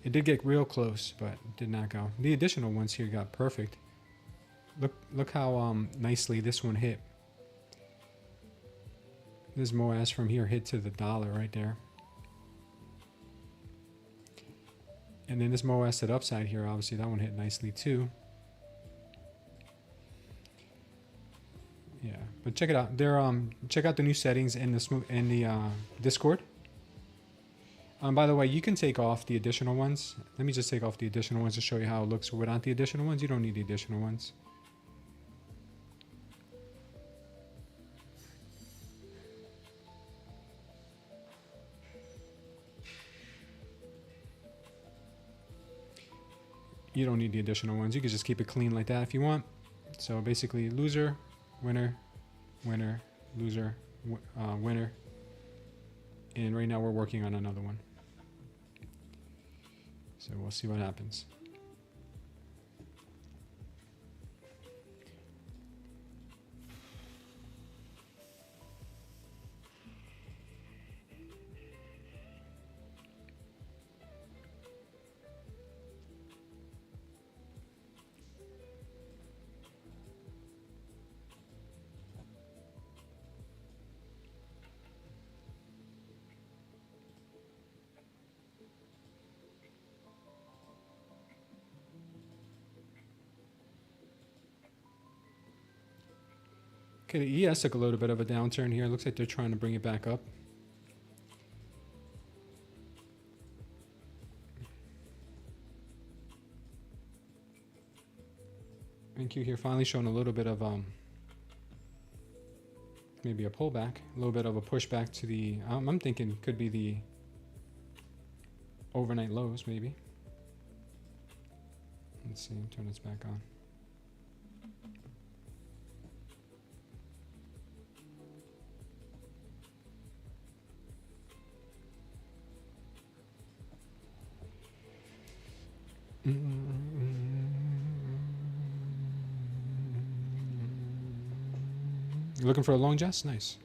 It did get real close, but did not go. The additional ones here got perfect. Look how nicely this one hit. This MOAS from here hit to the dollar right there. And then this MOAS at upside here, obviously that one hit nicely too. Yeah, but check it out. Check out the new settings in the Discord. By the way, you can take off the additional ones. Let me just take off the additional ones to show you how it looks without the additional ones. You don't need the additional ones. You don't need the additional ones. You can just keep it clean like that if you want. So basically loser, winner, winner, loser, winner. And right now we're working on another one. So we'll see what happens. Okay, the ES took a little bit of a downturn here. Looks like they're trying to bring it back up. NQ here finally showing a little bit of maybe a pullback, a little bit of a pushback to the, I'm thinking could be the overnight lows maybe. Let's see, turn this back on. You looking for a long, Jess? Nice.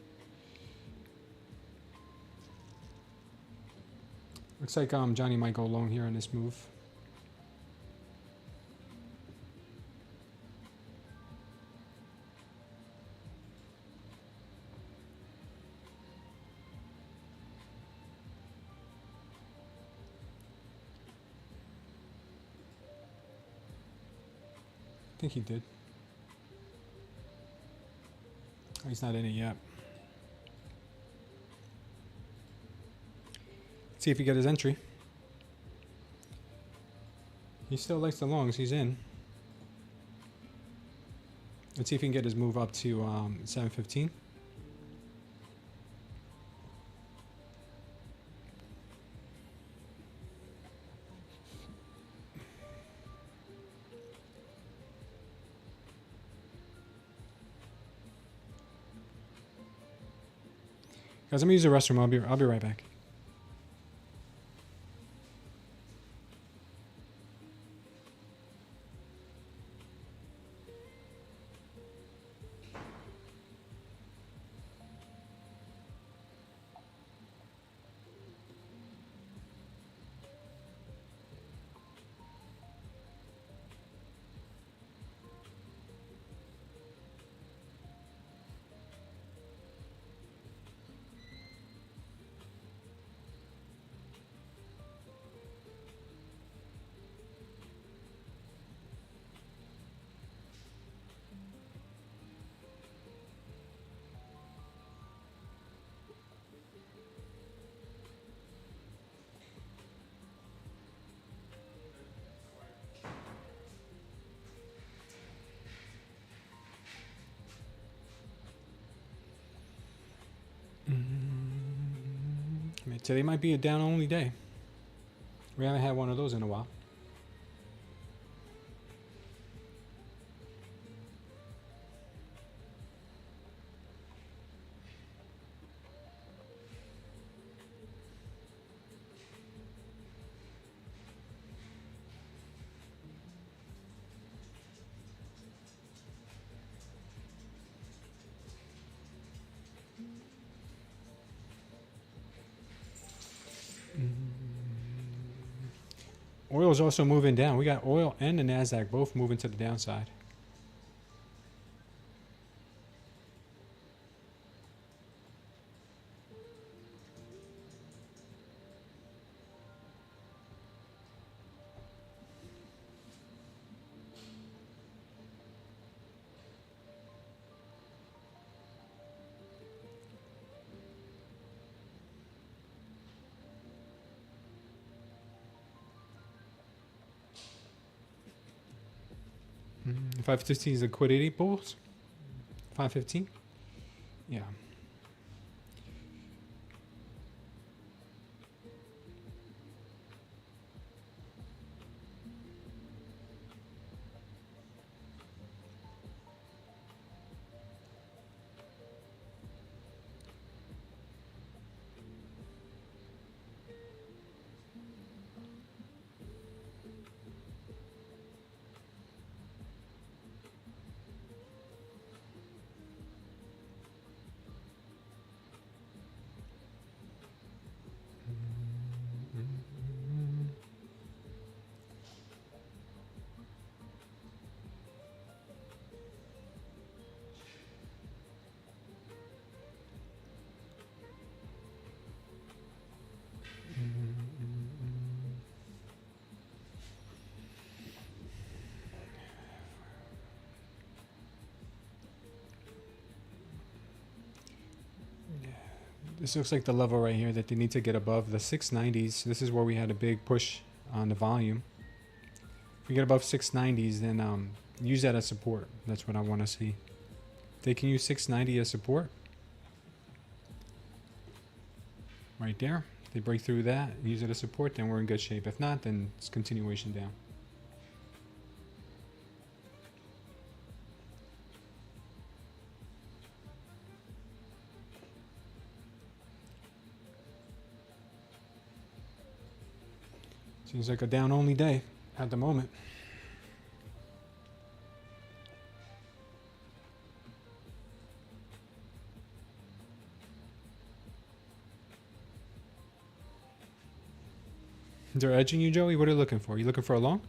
Looks like Johnny might go long here on this move. think he did. He's not in it yet. See if he got his entry. He still likes the longs. He's in. Let's see if he can get his move up to 715. Guys, I'm gonna use the restroom. I'll be right back. Today might be a down only day. We haven't had one of those in a while. Oil is also moving down. We got oil and the Nasdaq both moving to the downside. Mm, 515 is liquidity pools. 515. Yeah. This looks like the level right here that they need to get above the 690s. This is where we had a big push on the volume. If we get above 690s, then use that as support. That's what I want to see. They can use 690 as support. Right there. If they break through that, use it as support, then we're in good shape. If not, then it's continuation down. Seems like a down only day at the moment. They're edging you, Joey? What are you looking for? You looking for a long?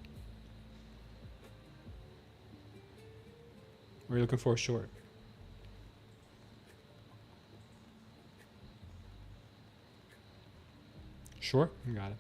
Or are you looking for a short? Short? Got it.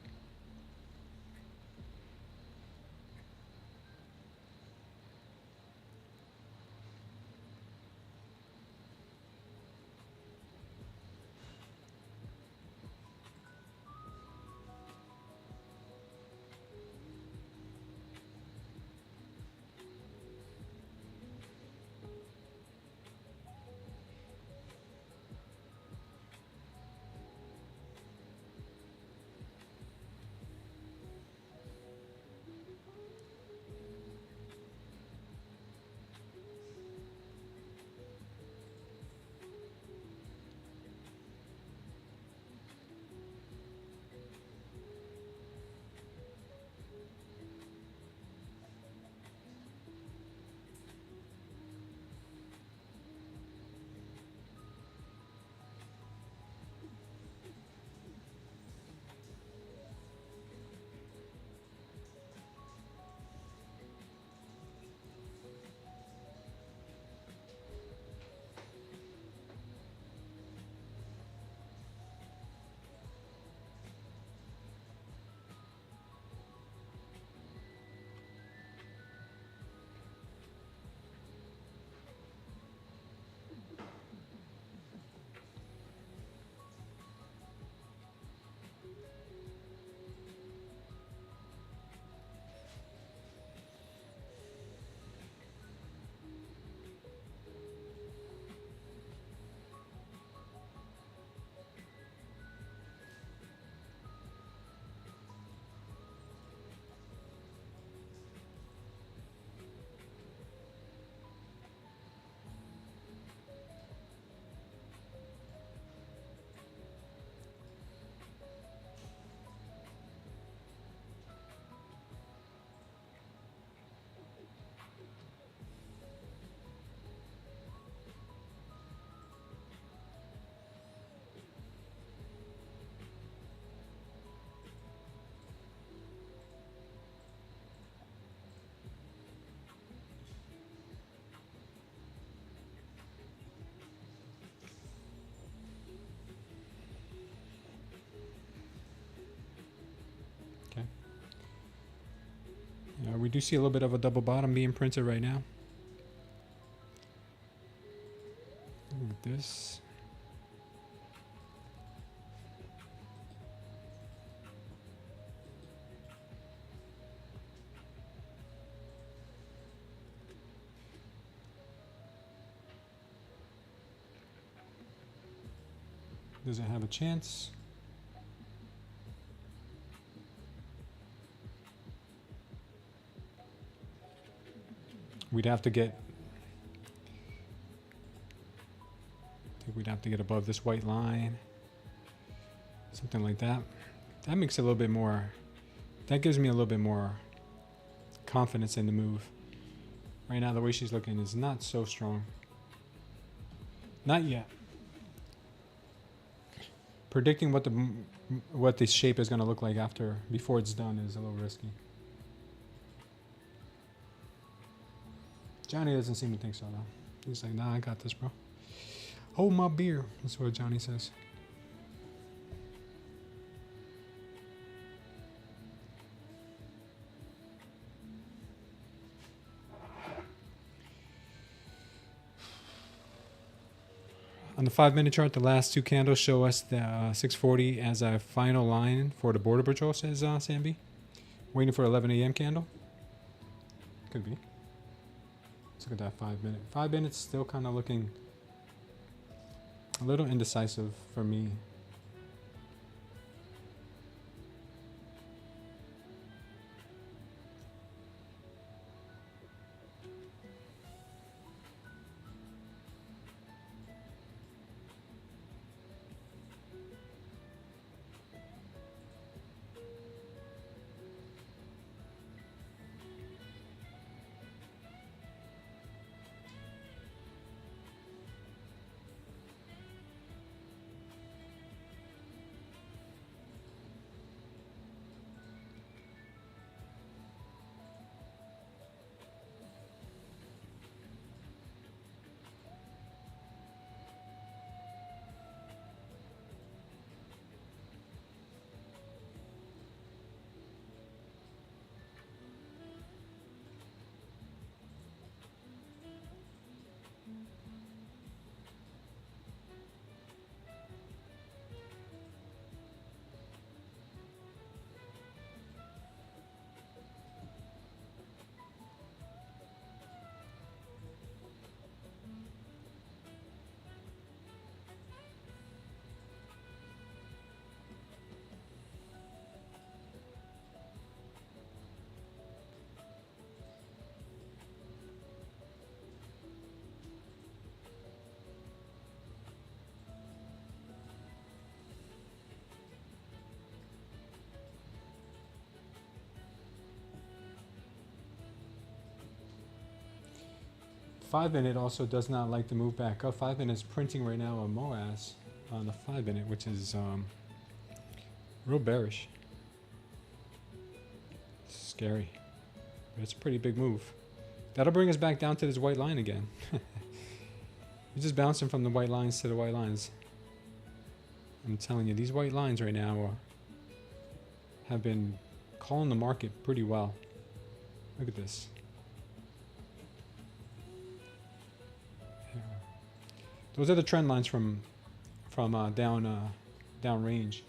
we do see a little bit of a double bottom being printed right now. Look at this. Does it have a chance? We'd have to get, I think we'd have to get above this white line. Something like that. That makes it a little bit more, that gives me a little bit more confidence in the move. Right now, the way she's looking is not so strong. Not yet. Predicting what the shape is going to look like before it's done is a little risky. Johnny doesn't seem to think so though. He's like, nah, I got this, bro. Hold my beer. That's what Johnny says. On the 5-minute chart, the last two candles show us the 640 as a final line for the border patrol, says Sambi. Waiting for 11 a.m. candle. Could be. Let's look at that 5 minute. 5 minutes still kind of looking a little indecisive for me. Five-minute also does not like to move back up. 5 minutes printing right now a MOAS on the 5-minute, which is real bearish. Scary. But it's a pretty big move. That'll bring us back down to this white line again. You're just bouncing from the white lines to the white lines. I'm telling you, these white lines right now have been calling the market pretty well. Look at this. Those are the trend lines from down range.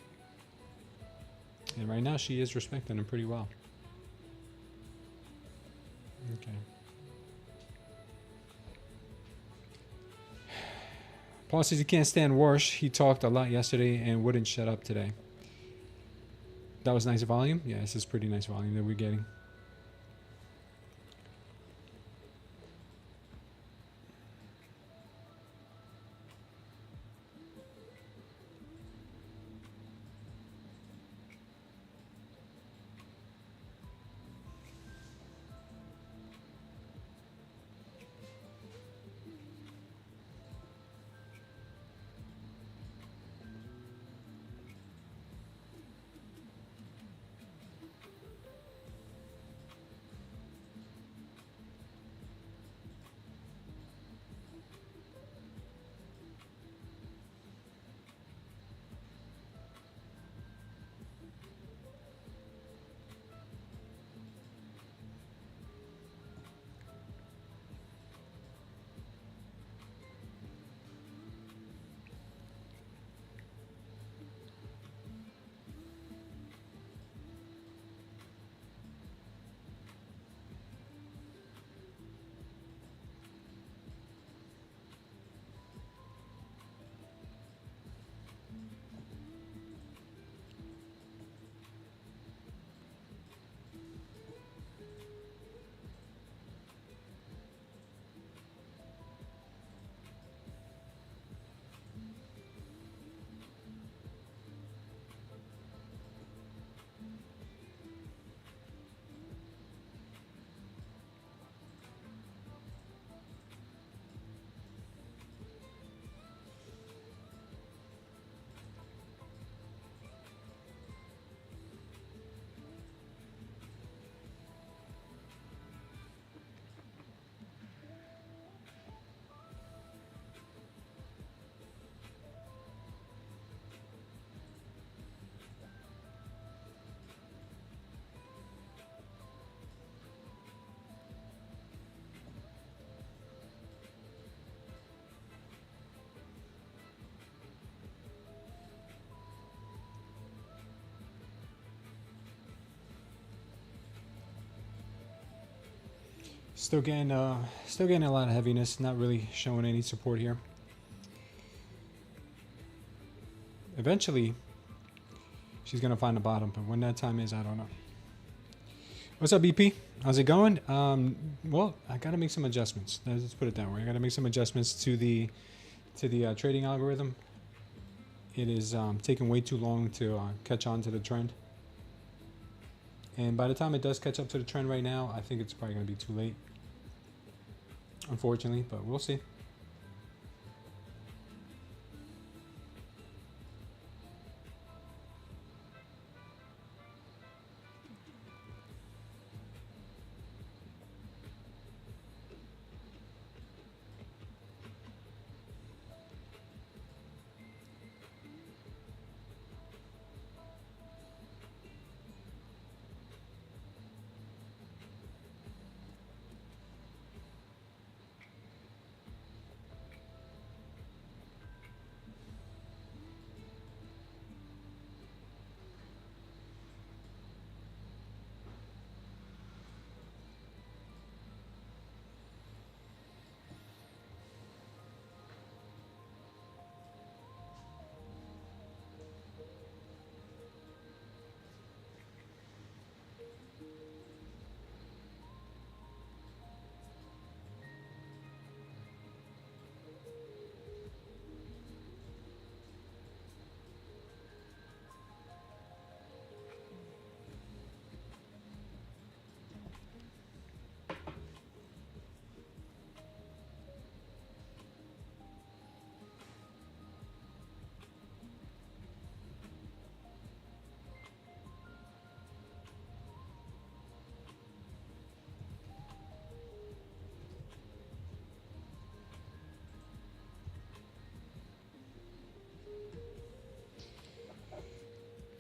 And right now she is respecting them pretty well. Okay. Paul says he can't stand Warsh. He talked a lot yesterday and wouldn't shut up today. That was nice volume. Yeah, this is pretty nice volume that we're getting. Still getting a lot of heaviness. Not really showing any support here. Eventually, she's gonna find the bottom, but when that time is, I don't know. What's up, BP? How's it going? Well, I gotta make some adjustments. Let's put it that way. I gotta make some adjustments to the trading algorithm. It is taking way too long to catch on to the trend. And by the time it does catch up to the trend right now, I think it's probably going to be too late. Unfortunately, but we'll see.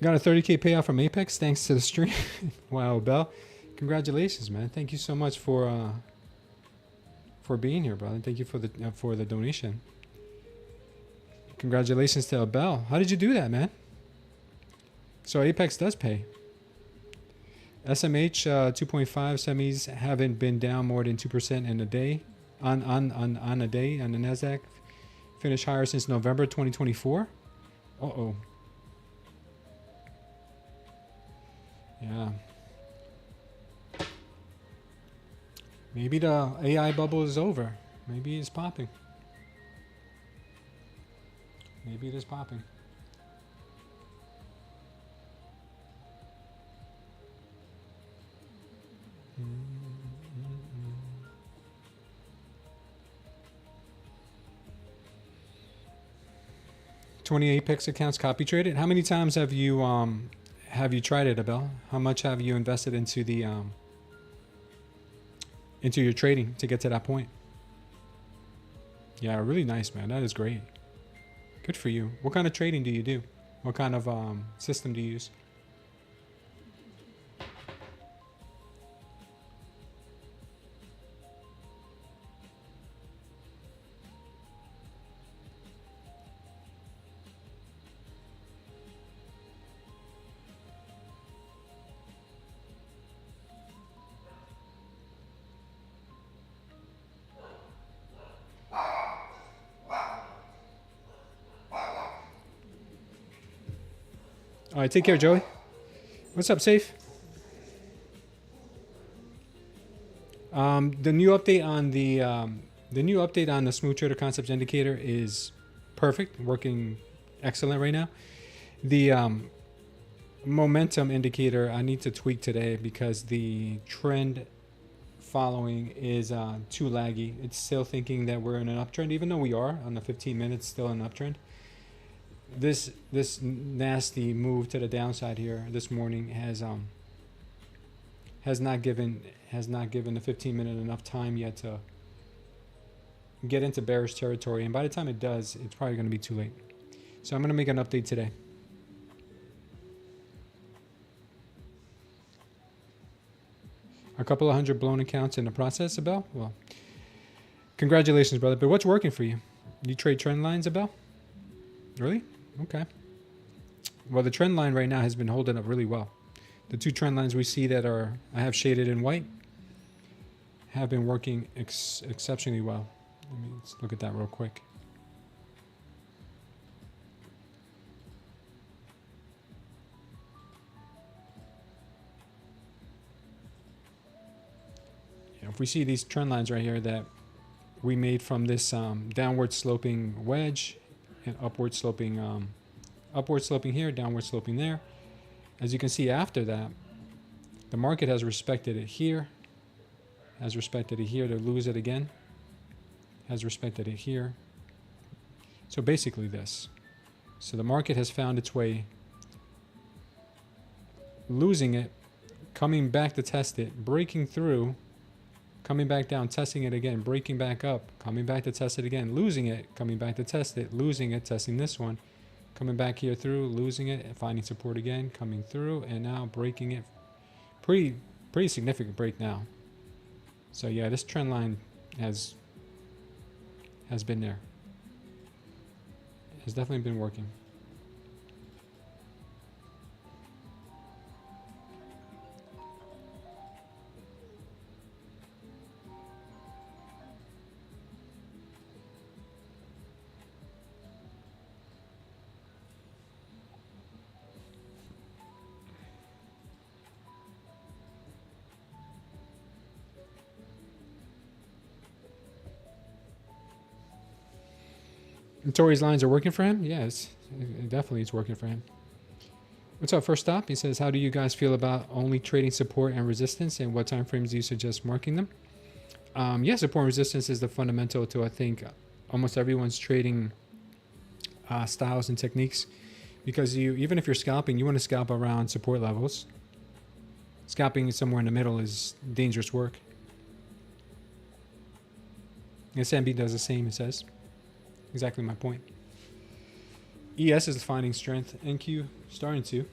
Got a 30K payout from Apex thanks to the stream. Wow, Bell. Congratulations, man. Thank you so much for being here, brother. Thank you for the donation. Congratulations to Bell. How did you do that, man? So Apex does pay. SMH 2.5 semis haven't been down more than 2% in a day on a day on the Nasdaq. Finished higher since November 2024. Uh-oh. Yeah. Maybe the AI bubble is over. Maybe it's popping. Maybe it is popping. Mm-hmm. 20 Apex accounts copy traded. How many times have you tried it, Abel? How much have you invested into the into your trading to get to that point? Yeah, really nice, man. That is great. Good for you. What kind of trading do you do? What kind of system do you use? All right, take care, Joey. What's up, Safe? The new update on the Smooth Trader Concepts Indicator is perfect, working excellent right now. The momentum indicator I need to tweak today because the trend following is too laggy. It's still thinking that we're in an uptrend, even though we are on the 15 minutes still in an uptrend. This nasty move to the downside here this morning has not given the 15-minute enough time yet to get into bearish territory, and by the time it does, it's probably going to be too late. So I'm going to make an update today. A couple of hundred blown accounts in the process, Abel. Well, congratulations, brother. But what's working for you? You trade trend lines, Abel? Really? Okay. Well, the trend line right now has been holding up really well. The two trend lines we see that I have shaded in white have been working exceptionally well. Let's look at that real quick. If we see these trend lines right here that we made from this downward sloping wedge and upward sloping here, downward sloping there. As you can see, after that, the market has respected it here, has respected it here to lose it again, has respected it here. So basically this. So the market has found its way, losing it, coming back to test it, breaking through, coming back down, testing it again, breaking back up, coming back to test it again, losing it, coming back to test it, losing it, testing this one, coming back here through, losing it, and finding support again, coming through, and now breaking it. Pretty significant break now. So yeah, this trend line has been there. Has definitely been working. And Tori's lines are working for him? Yes, it definitely is working for him. What's up, first stop? He says, how do you guys feel about only trading support and resistance, and what time frames do you suggest marking them? Yeah, support and resistance is the fundamental to, I think, almost everyone's trading styles and techniques, because even if you're scalping, you want to scalp around support levels. Scalping somewhere in the middle is dangerous work. SMB does the same, it says. Exactly my point. ES is finding strength. NQ starting to.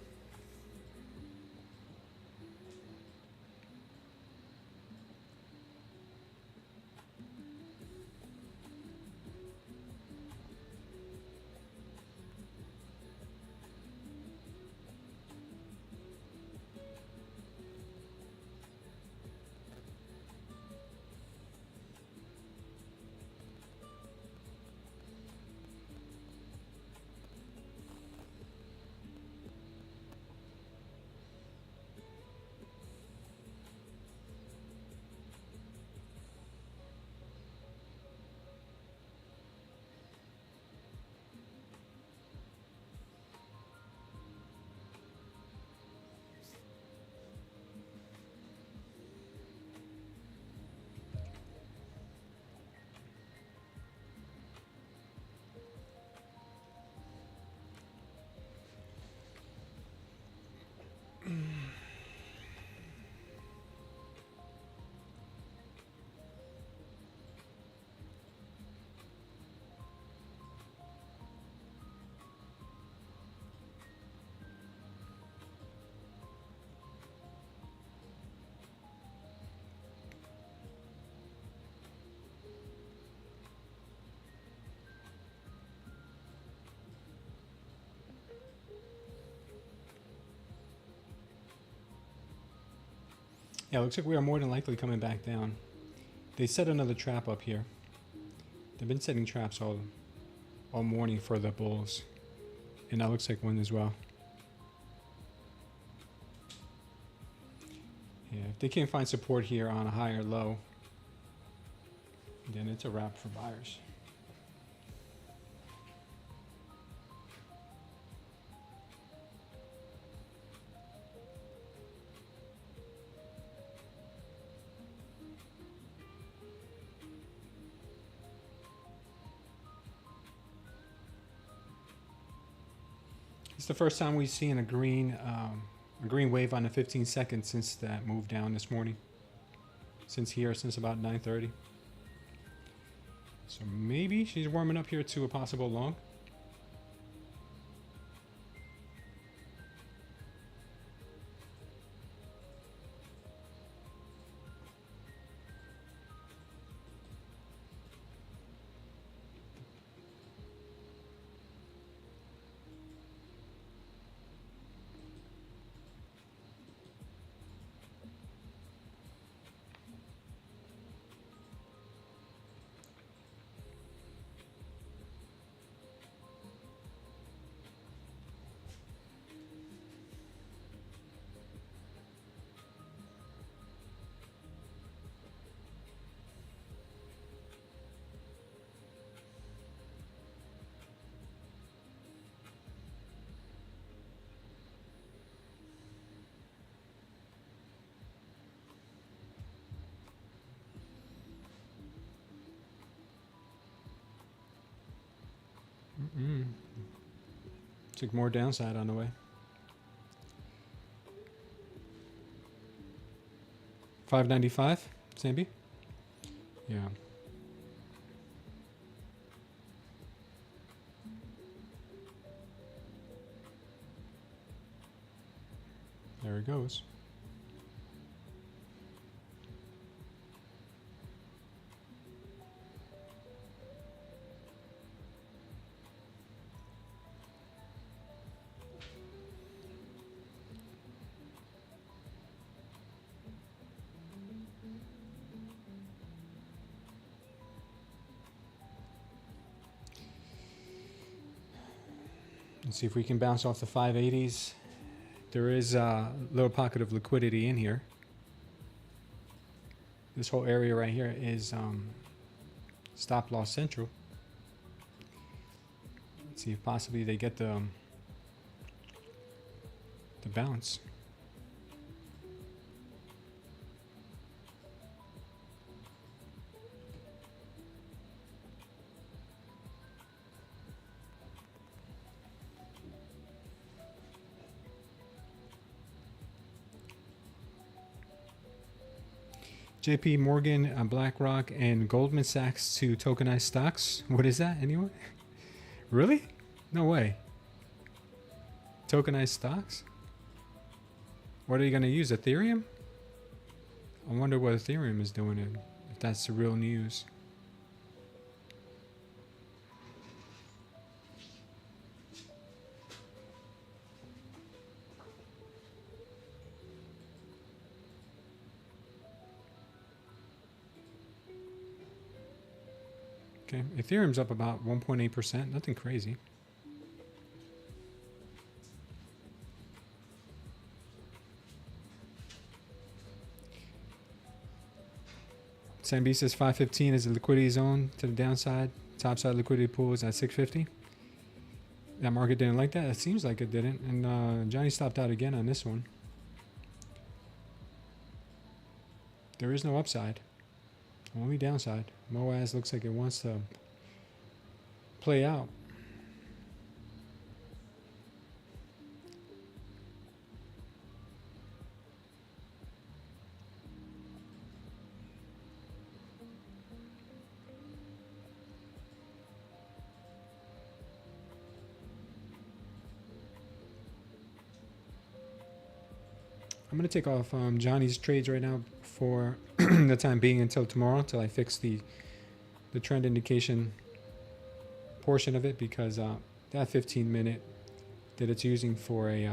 Yeah, looks like we are more than likely coming back down. They set another trap up here. They've been setting traps all morning for the bulls. And that looks like one as well. Yeah, if they can't find support here on a higher low, then it's a wrap for buyers. It's the first time we've seen a green wave on the 15 seconds since that move down this morning. Since about 9:30. So maybe she's warming up here to a possible long. Took more downside on the way. 595, Samby? Yeah. There it goes. Let's see if we can bounce off the 580s. There is a little pocket of liquidity in here. This whole area right here is stop loss central. Let's see if possibly they get the bounce. JP Morgan, BlackRock, and Goldman Sachs to tokenize stocks. What is that, anyone? Really? No way. Tokenized stocks? What are you going to use, Ethereum? I wonder what Ethereum is doing, if that's the real news. Okay, Ethereum's up about 1.8%, nothing crazy. Sambi says 515 is the liquidity zone to the downside. Topside liquidity pool is at 650. That market didn't like that. It seems like it didn't. And Johnny stopped out again on this one. There is no upside. Only downside. MOAS looks like it wants to play out. I'm going to take off Johnny's trades right now for the time being until tomorrow, until I fix the trend indication portion of it, because that 15-minute that it's using for a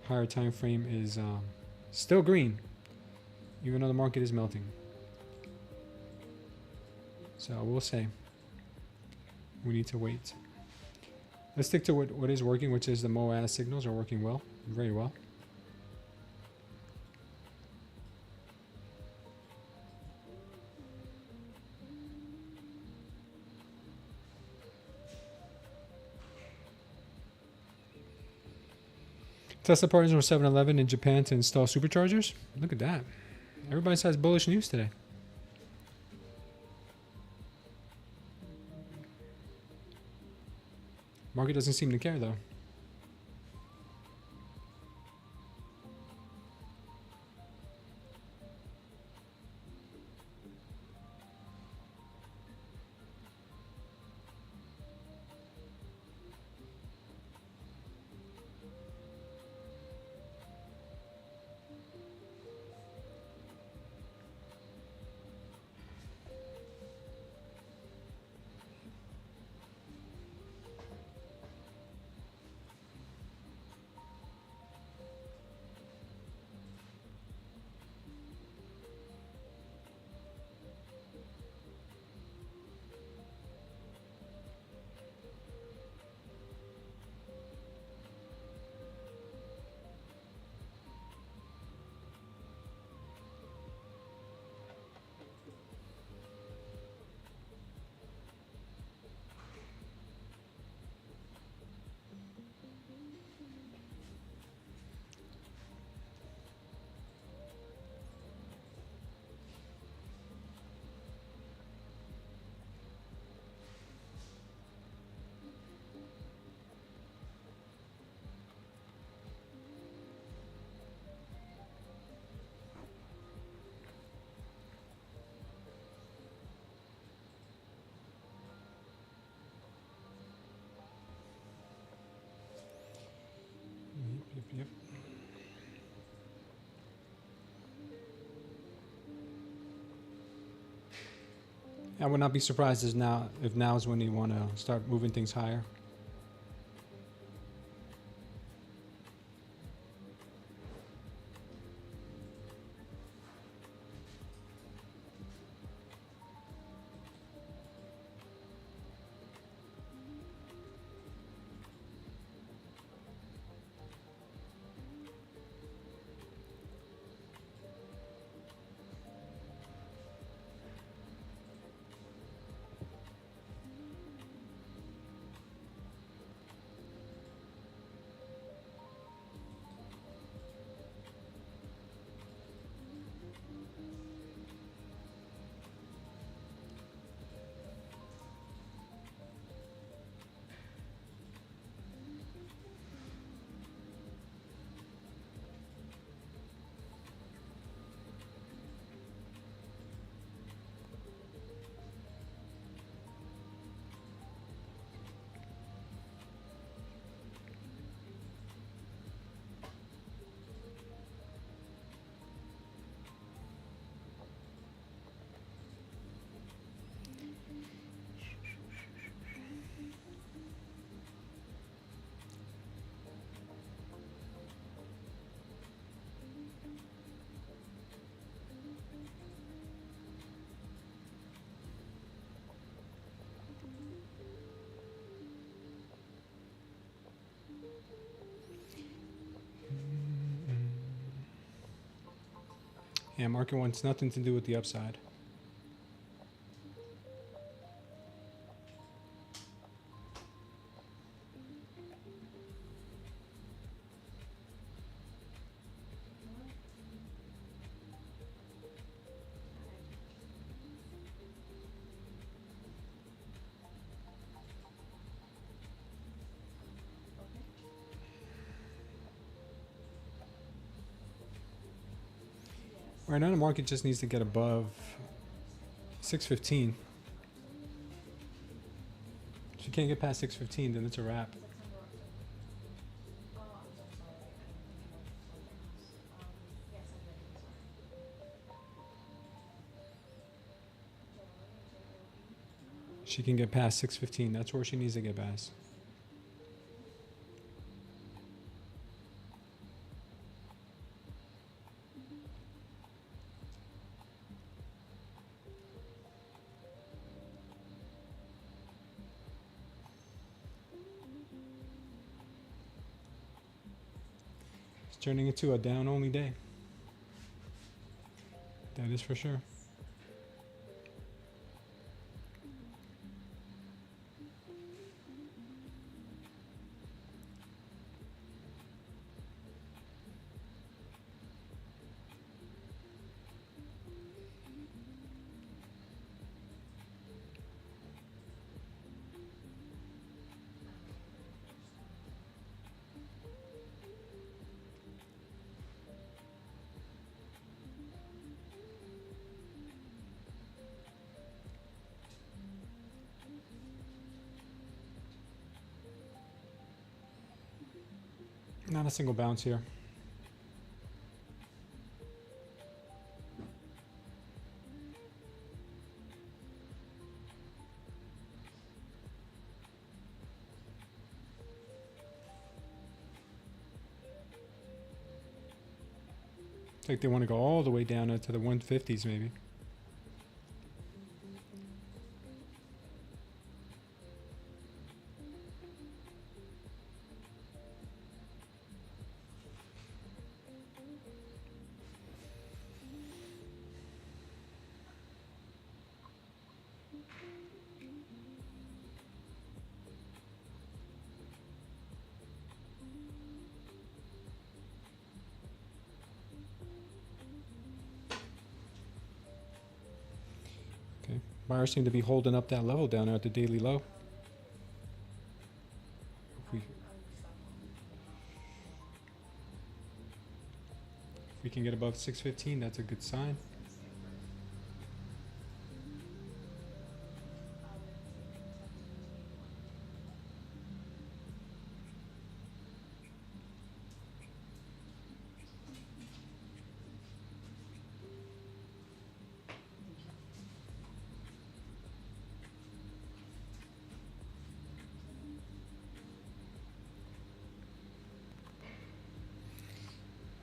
higher time frame is still green, even though the market is melting. So we'll say we need to wait. Let's stick to what is working, which is the MOAS signals are working well, very well. Tesla partners with 7-Eleven in Japan to install superchargers. Look at that. Everybody has bullish news today. Market doesn't seem to care though. I would not be surprised if now is when you want to start moving things higher. Yeah, market wants nothing to do with the upside. Right now the market just needs to get above 615. If you can't get past 615, then it's a wrap. She can get past 615. That's where she needs to get past. It's turning into a down-only day. That is for sure. Not a single bounce here. It's like they want to go all the way down to the 150s maybe. Buyers seem to be holding up that level down there at the daily low. If we can get above 615, that's a good sign.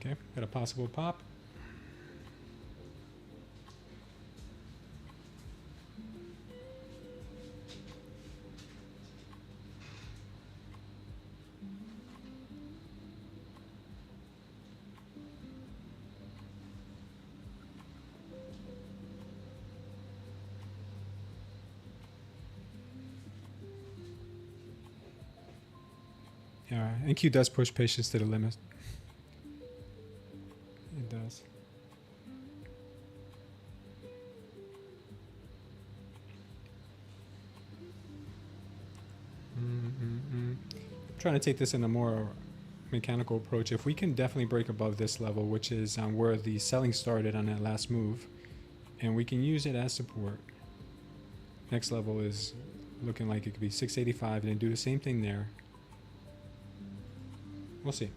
Okay, got a possible pop. Yeah, NQ does push patience to the limit. It does. I'm trying to take this in a more mechanical approach. If we can definitely break above this level, which is where the selling started on that last move, and we can use it as support. Next level is looking like it could be 685, and then do the same thing there. We'll see.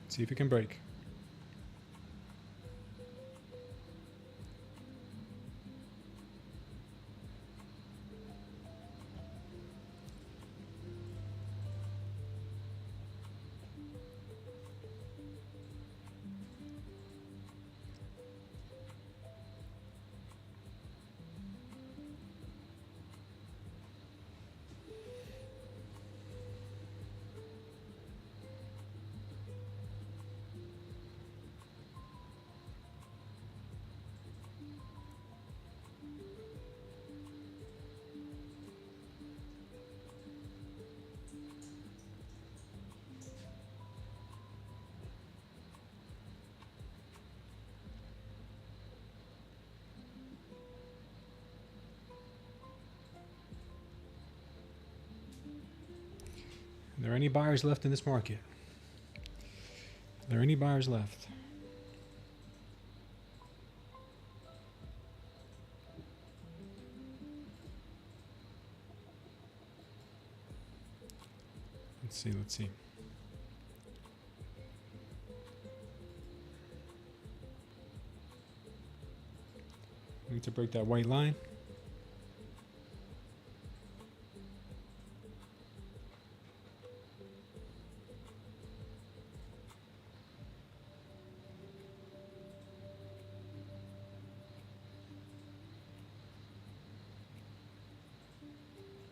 See if it can break. Are there any buyers left in this market? Are there any buyers left? Let's see. We need to break that white line.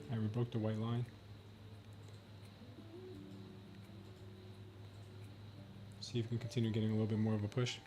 All right, we broke the white line. See if we can continue getting a little bit more of a push.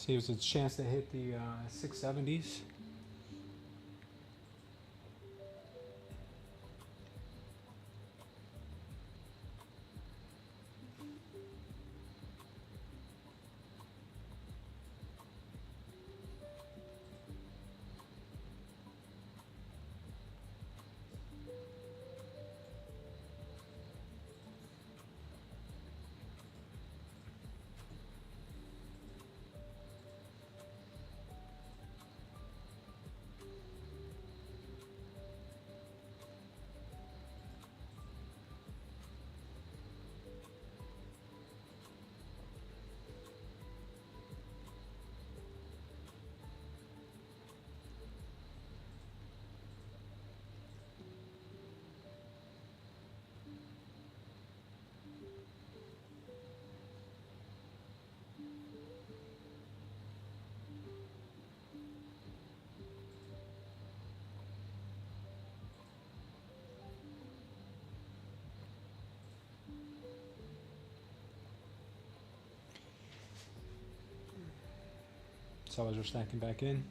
See if there's a chance to hit the 670s. Sellers are stacking back in.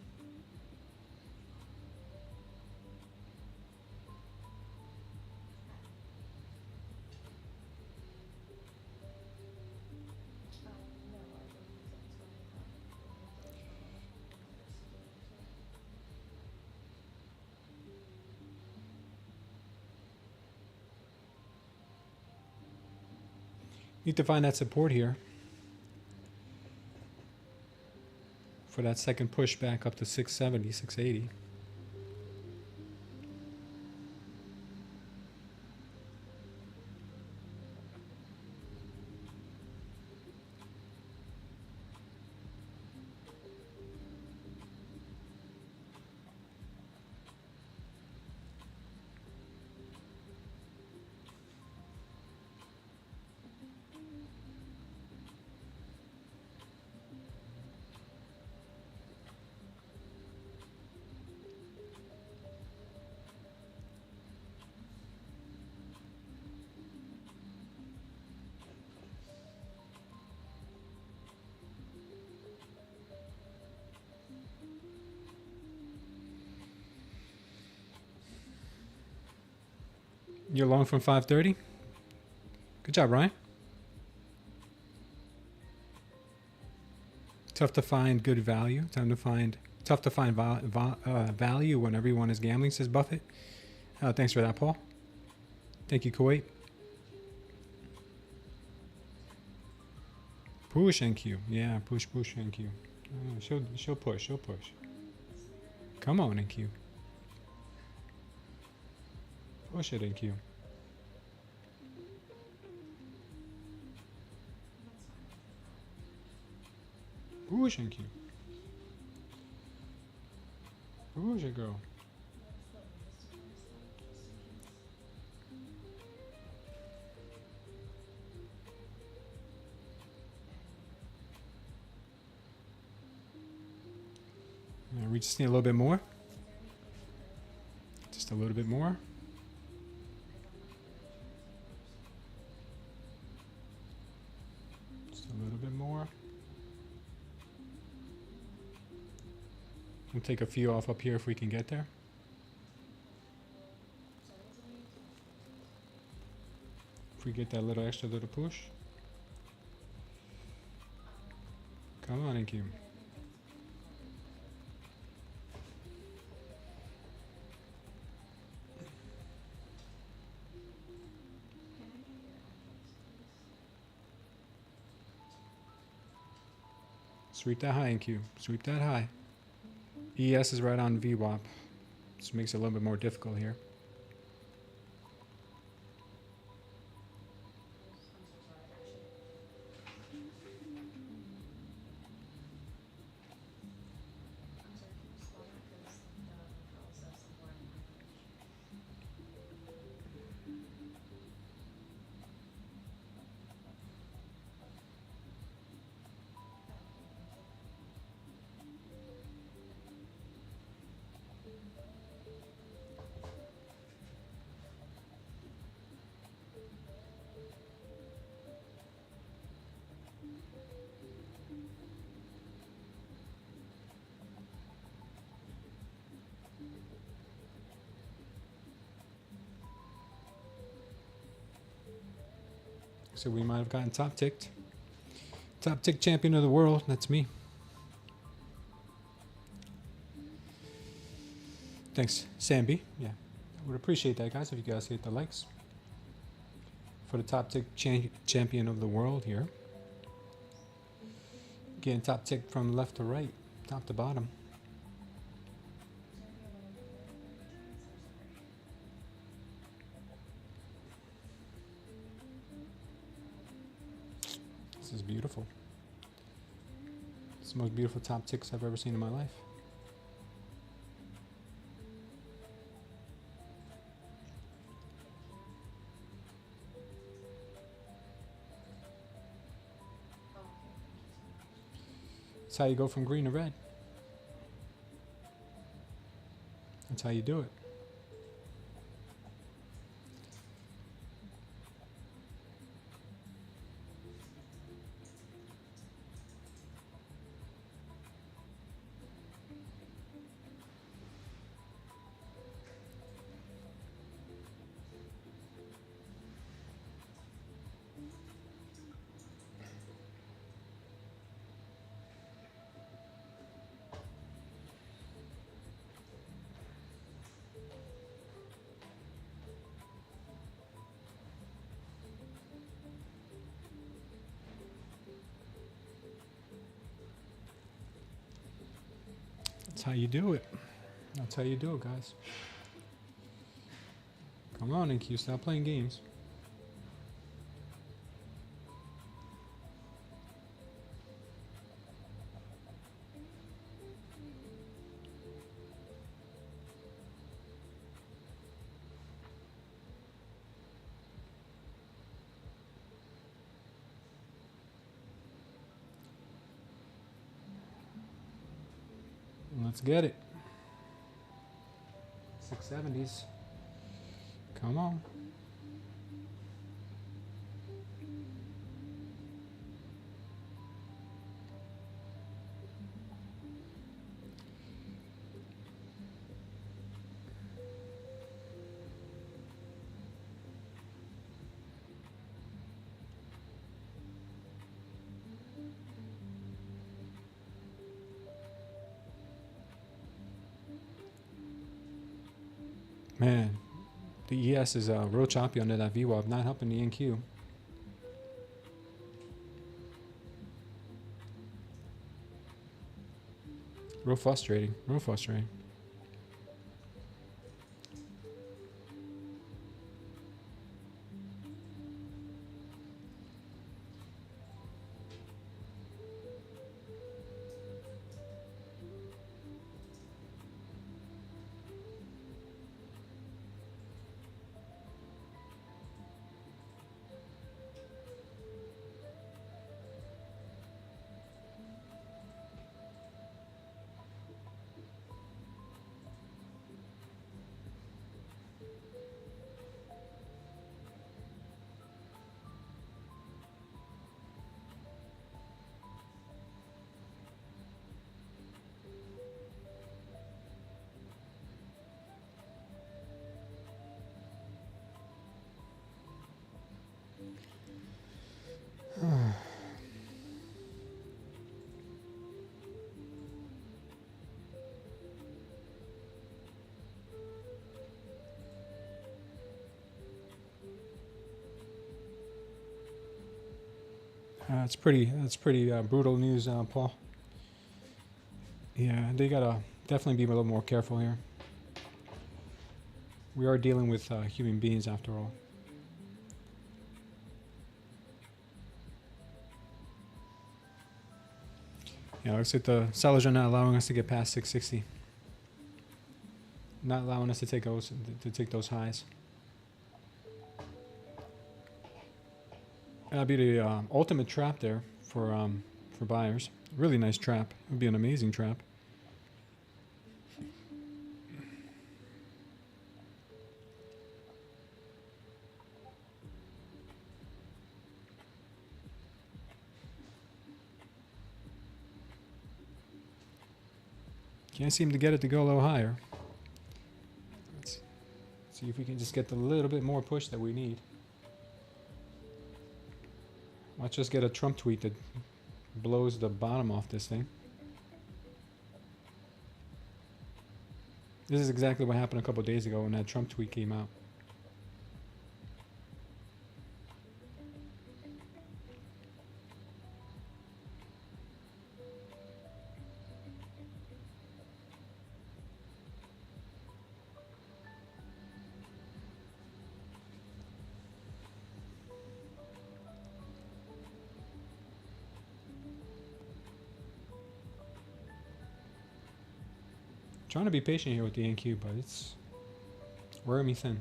Need to find that support here for that second push back up to 670, 680. You're long from 530. Good job, Ryan. Tough to find good value. Tough to find value when everyone is gambling, says Buffett. Thanks for that, Paul. Thank you, Kuwait. Push NQ. Yeah, push NQ. She'll push. Come on, NQ. Push it, NQ. Push NQ. Push it, girl. We just need a little bit more. Just a little bit more. Just a little bit more. We'll take a few off up here if we can get there. If we get that little extra little push. Come on, NQ. Sweep that high, NQ. Sweep that high. ES is right on VWAP. This makes it a little bit more difficult here. So we might have gotten top ticked. Top tick champion of the world. That's me. Thanks, Samby. Yeah, I would appreciate that, guys, if you guys hit the likes. For the top tick champion of the world here. Getting top tick from left to right, top to bottom. This is beautiful. It's the most beautiful top ticks I've ever seen in my life. That's how you go from green to red. That's how you do it. That's how you do it. That's how you do it, guys. Come on, NQ, stop playing games. Let's get it. 670s. Come on. Man, the ES is real choppy under that VWAP, not helping the NQ. Real frustrating, real frustrating. That's pretty brutal news, Paul. Yeah, they gotta definitely be a little more careful here. We are dealing with human beings after all. Yeah, looks like the sellers are not allowing us to get past 660. Not allowing us to take those highs. That'd be the ultimate trap there for buyers. Really nice trap. It would be an amazing trap. Can't seem to get it to go a little higher. Let's see if we can just get the little bit more push that we need. Let's just get a Trump tweet that blows the bottom off this thing. This is exactly what happened a couple days ago when that Trump tweet came out. Trying to be patient here with the NQ, but it's wearing me thin.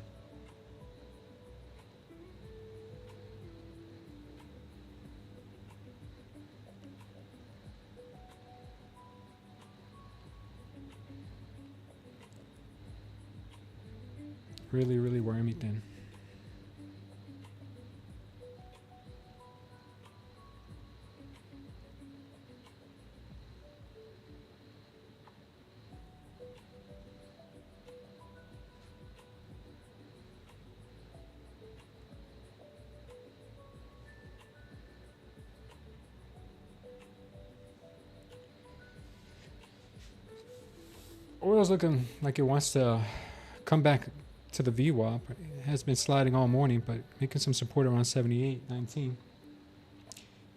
Really, really wearing me thin. Oil's looking like it wants to come back to the VWAP. It has been sliding all morning, but making some support around 78.19.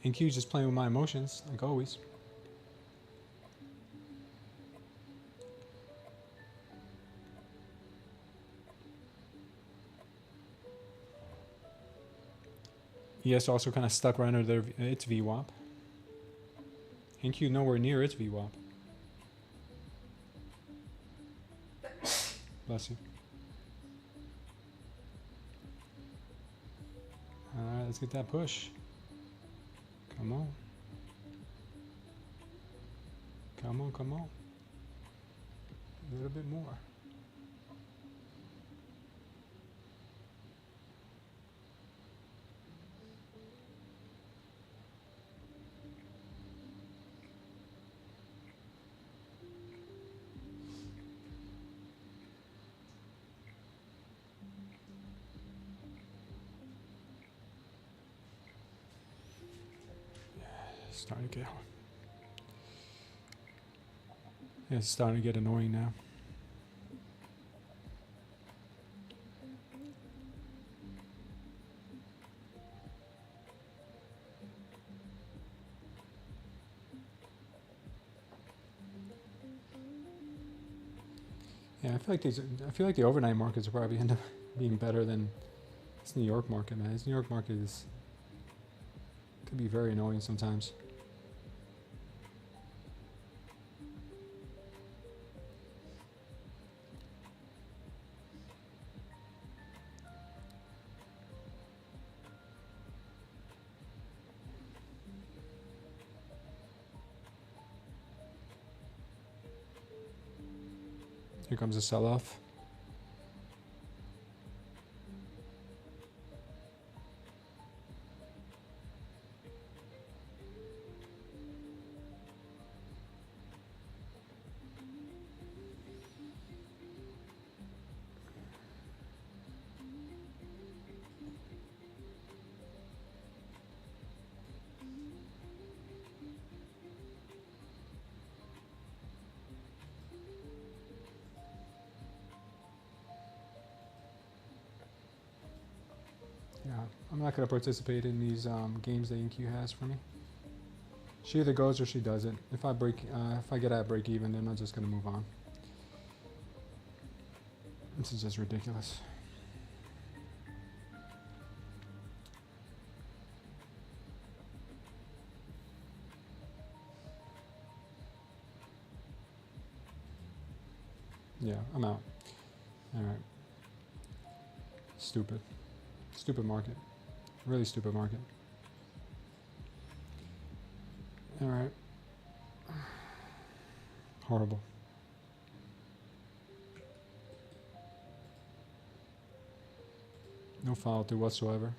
And Q's just playing with my emotions, like always. ES also kind of stuck right under its VWAP. NQ nowhere near its VWAP. Bless you. Alright, let's get that push. Come on. Come on, come on. A little bit more. Starting to get hard. It's starting to get annoying now. Yeah, I feel like the overnight markets will probably end up being better than this New York market, man. This New York market could be very annoying sometimes. Here comes a sell-off. Yeah, I'm not going to participate in these games that NQ has for me. She either goes or she doesn't. If I get at break even, then I'm just going to move on. This is just ridiculous. Yeah, I'm out. All right. Stupid. Stupid market. Really stupid market. All right. Horrible. No follow through whatsoever.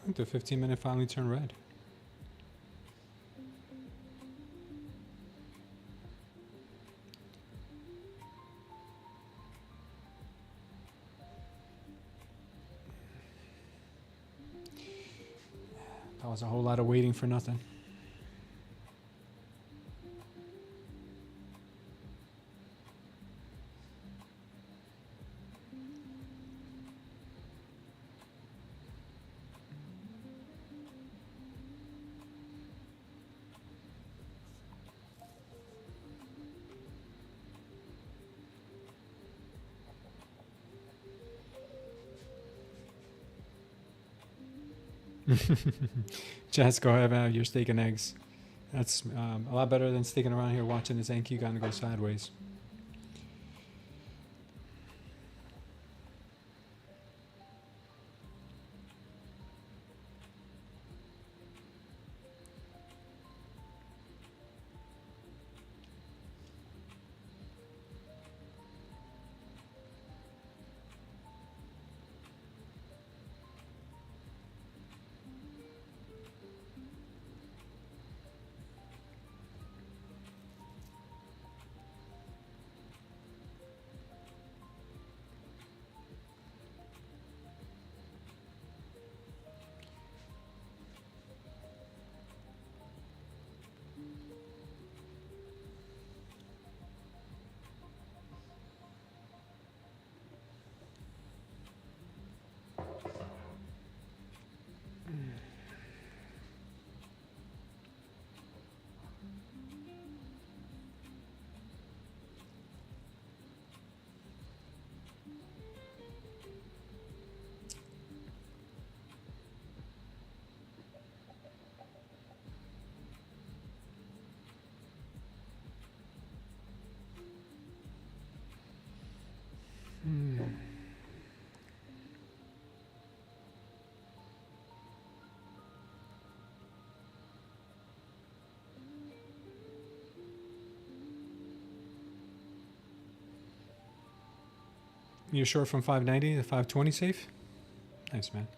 I think the 15-minute finally turned red. That was a whole lot of waiting for nothing. Just go have your steak and eggs. That's a lot better than sticking around here watching this NQ kind of go sideways. You're short from 590 to 520 safe? Nice, man.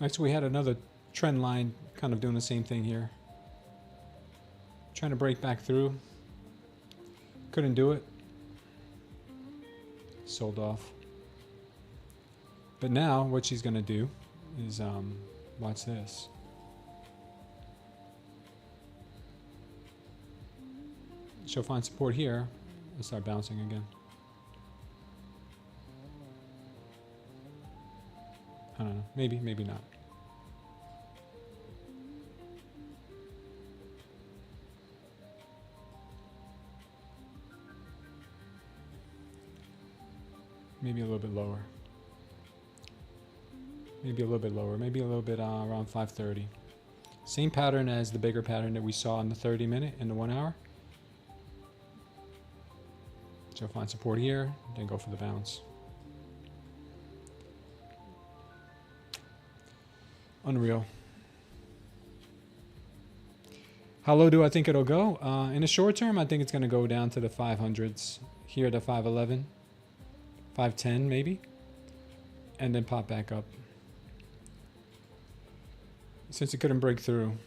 Next, we had another trend line kind of doing the same thing here. Trying to break back through. Couldn't do it. Sold off. But now what she's going to do is, watch this. She'll find support here and start bouncing again. I don't know. Maybe, maybe not. Maybe a little bit lower. Maybe a little bit lower. Maybe a little bit around 530. Same pattern as the bigger pattern that we saw in the 30 minute and the 1 hour. So find support here, then go for the bounce. Unreal. How low do I think it'll go? In the short term, I think it's going to go down to the 500s. Here to 511. 510 maybe. And then pop back up. Since it couldn't break through.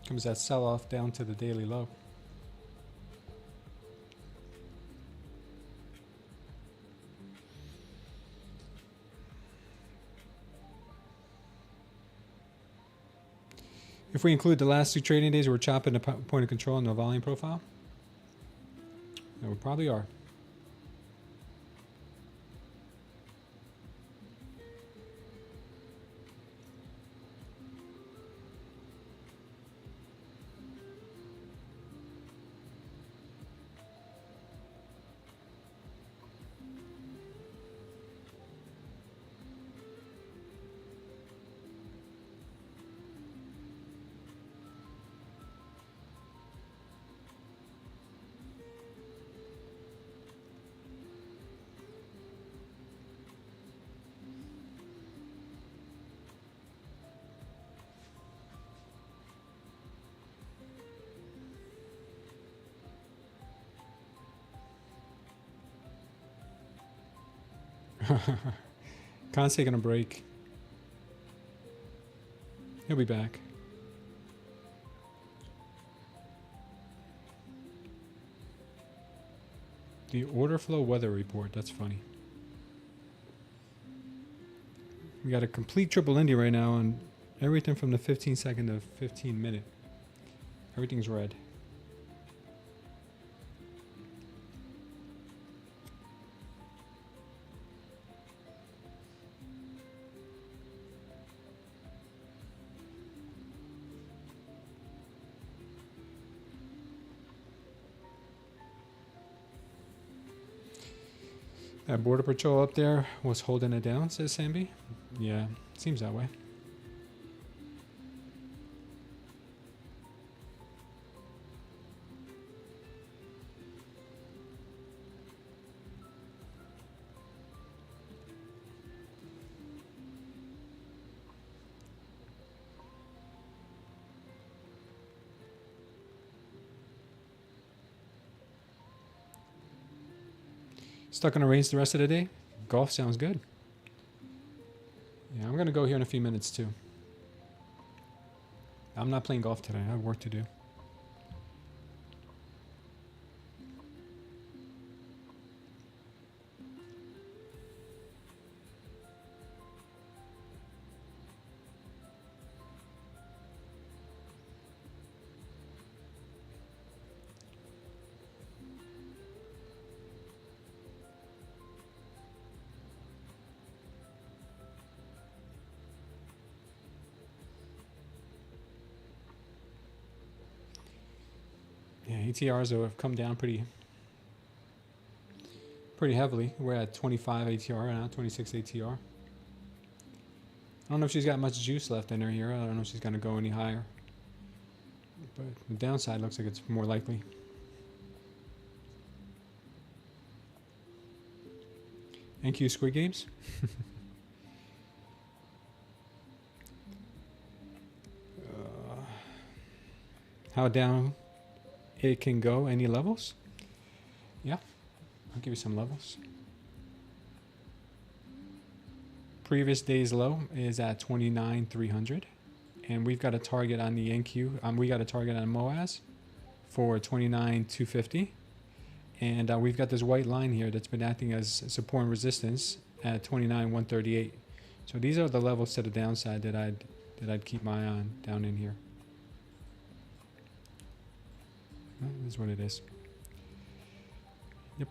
Comes that sell-off down to the daily low. If we include the last 2 trading days, we're chopping the point of control and the volume profile. And we probably are. Khan's taking a break. He'll be back. The order flow weather report. That's funny. We got a complete triple Indy right now on everything from the 15-second to 15-minute. Everything's red. That border patrol up there was holding it down, says Sambi. Yeah, seems that way. Stuck on a range the rest of the day? Golf sounds good. Yeah, I'm going to go here in a few minutes too. I'm not playing golf today. I have work to do. Yeah, ATRs have come down pretty heavily. We're at 25 ATR now, 26 ATR. I don't know if she's got much juice left in her here. I don't know if she's going to go any higher. But the downside looks like it's more likely. Thank you, Squid Games. How down it can go, any levels? Yeah, I'll give you some levels. Previous day's low is at 29,300, and we've got a target on the NQ. We got a target on MOAS for 29,250, and we've got this white line here that's been acting as support and resistance at 29,138. So these are the levels to the downside that I'd keep my eye on down in here. This is what it is. Yep.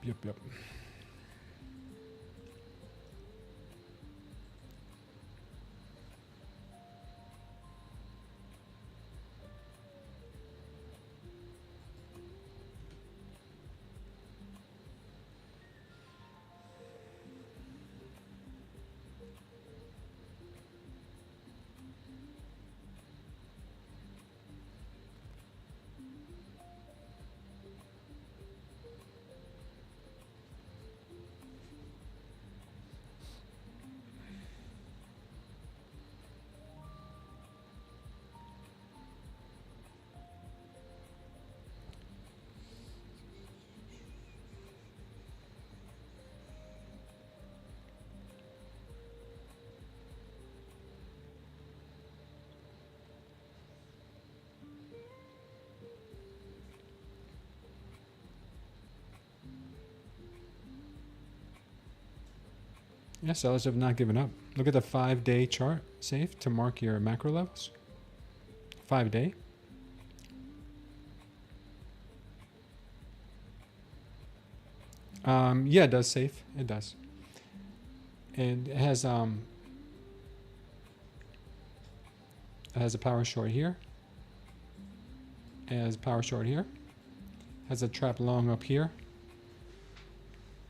Yeah, sellers have not given up. Look at the 5-day chart, safe to mark your macro levels. 5-day. Yeah, it does, safe. It does. And it has a power short here. It has a power short here. Has a trap long up here.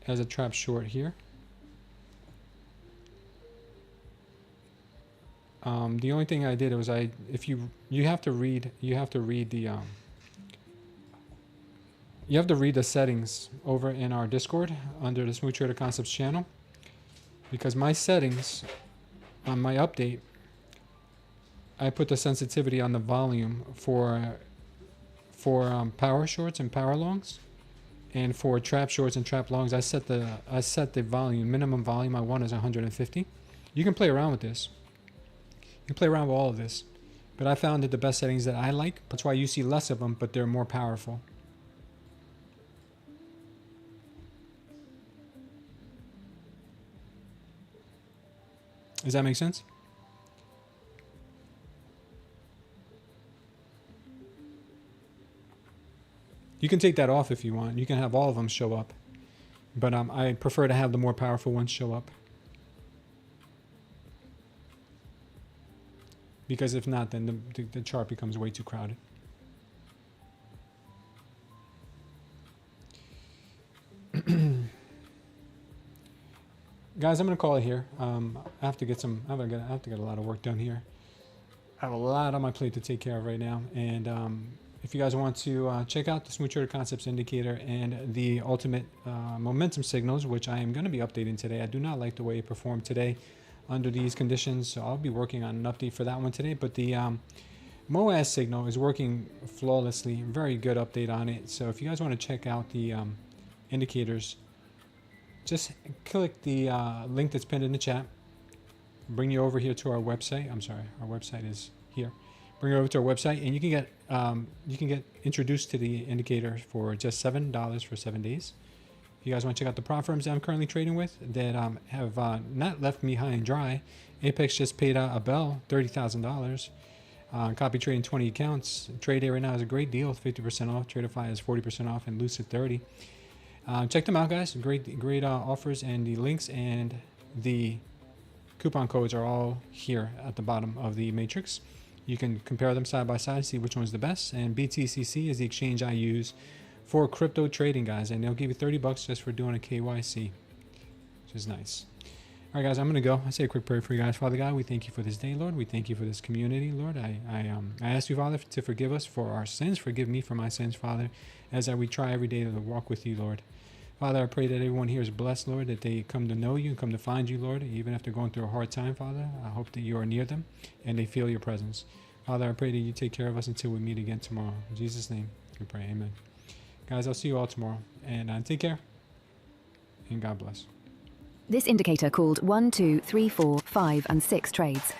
Has a trap short here. The only thing I did was you have to read the settings over in our Discord under the Smooth Trader Concepts channel, because my settings on my update, I put the sensitivity on the volume for power shorts and power longs, and for trap shorts and trap longs, I set the volume, minimum volume I want is 150. You can play around with this. You can play around with all of this, but I found that the best settings that I like, that's why you see less of them, but they're more powerful. Does that make sense? You can take that off if you want. You can have all of them show up, but I prefer to have the more powerful ones show up. Because if not, then the chart becomes way too crowded. guys, I'm gonna call it here. I have to get some. I have to get a lot of work done here. I have a lot on my plate to take care of right now. And if you guys want to check out the Smooth Trader Concepts Indicator and the ultimate momentum signals, which I am going to be updating today. I do not like the way it performed today under these conditions, so I'll be working on an update for that one today. But the MOAS signal is working flawlessly. Very good update on it. So if you guys want to check out the indicators, just click the link that's pinned in the chat. Bring you over here to our website. I'm sorry, our website is here. Bring you over to our website, and you can get introduced to the indicator for just $7 for 7 days. If you guys want to check out the prop firms that I'm currently trading with that have not left me high and dry, Apex just paid out a bell, $30,000. Copy trading 20 accounts. Trade Day right now is a great deal, 50% off. Tradeify is 40% off, and Lucid 30. Check them out, guys. Great offers, and the links and the coupon codes are all here at the bottom of the matrix. You can compare them side by side, see which one's the best. And BTCC is the exchange I use for crypto trading, guys. And they'll give you $30 just for doing a KYC, which is nice. All right, guys, I'm going to go. I say a quick prayer for you guys. Father God, we thank you for this day, Lord. We thank you for this community, Lord. I ask you, Father, to forgive us for our sins. Forgive me for my sins, Father, as we try every day to walk with you, Lord. Father, I pray that everyone here is blessed, Lord, that they come to know you and come to find you, Lord, even after going through a hard time, Father. I hope that you are near them and they feel your presence. Father, I pray that you take care of us until we meet again tomorrow. In Jesus' name, we pray. Amen. Guys, I'll see you all tomorrow. And take care. And God bless. This indicator called 1, 2, 3, 4, 5, and 6 trades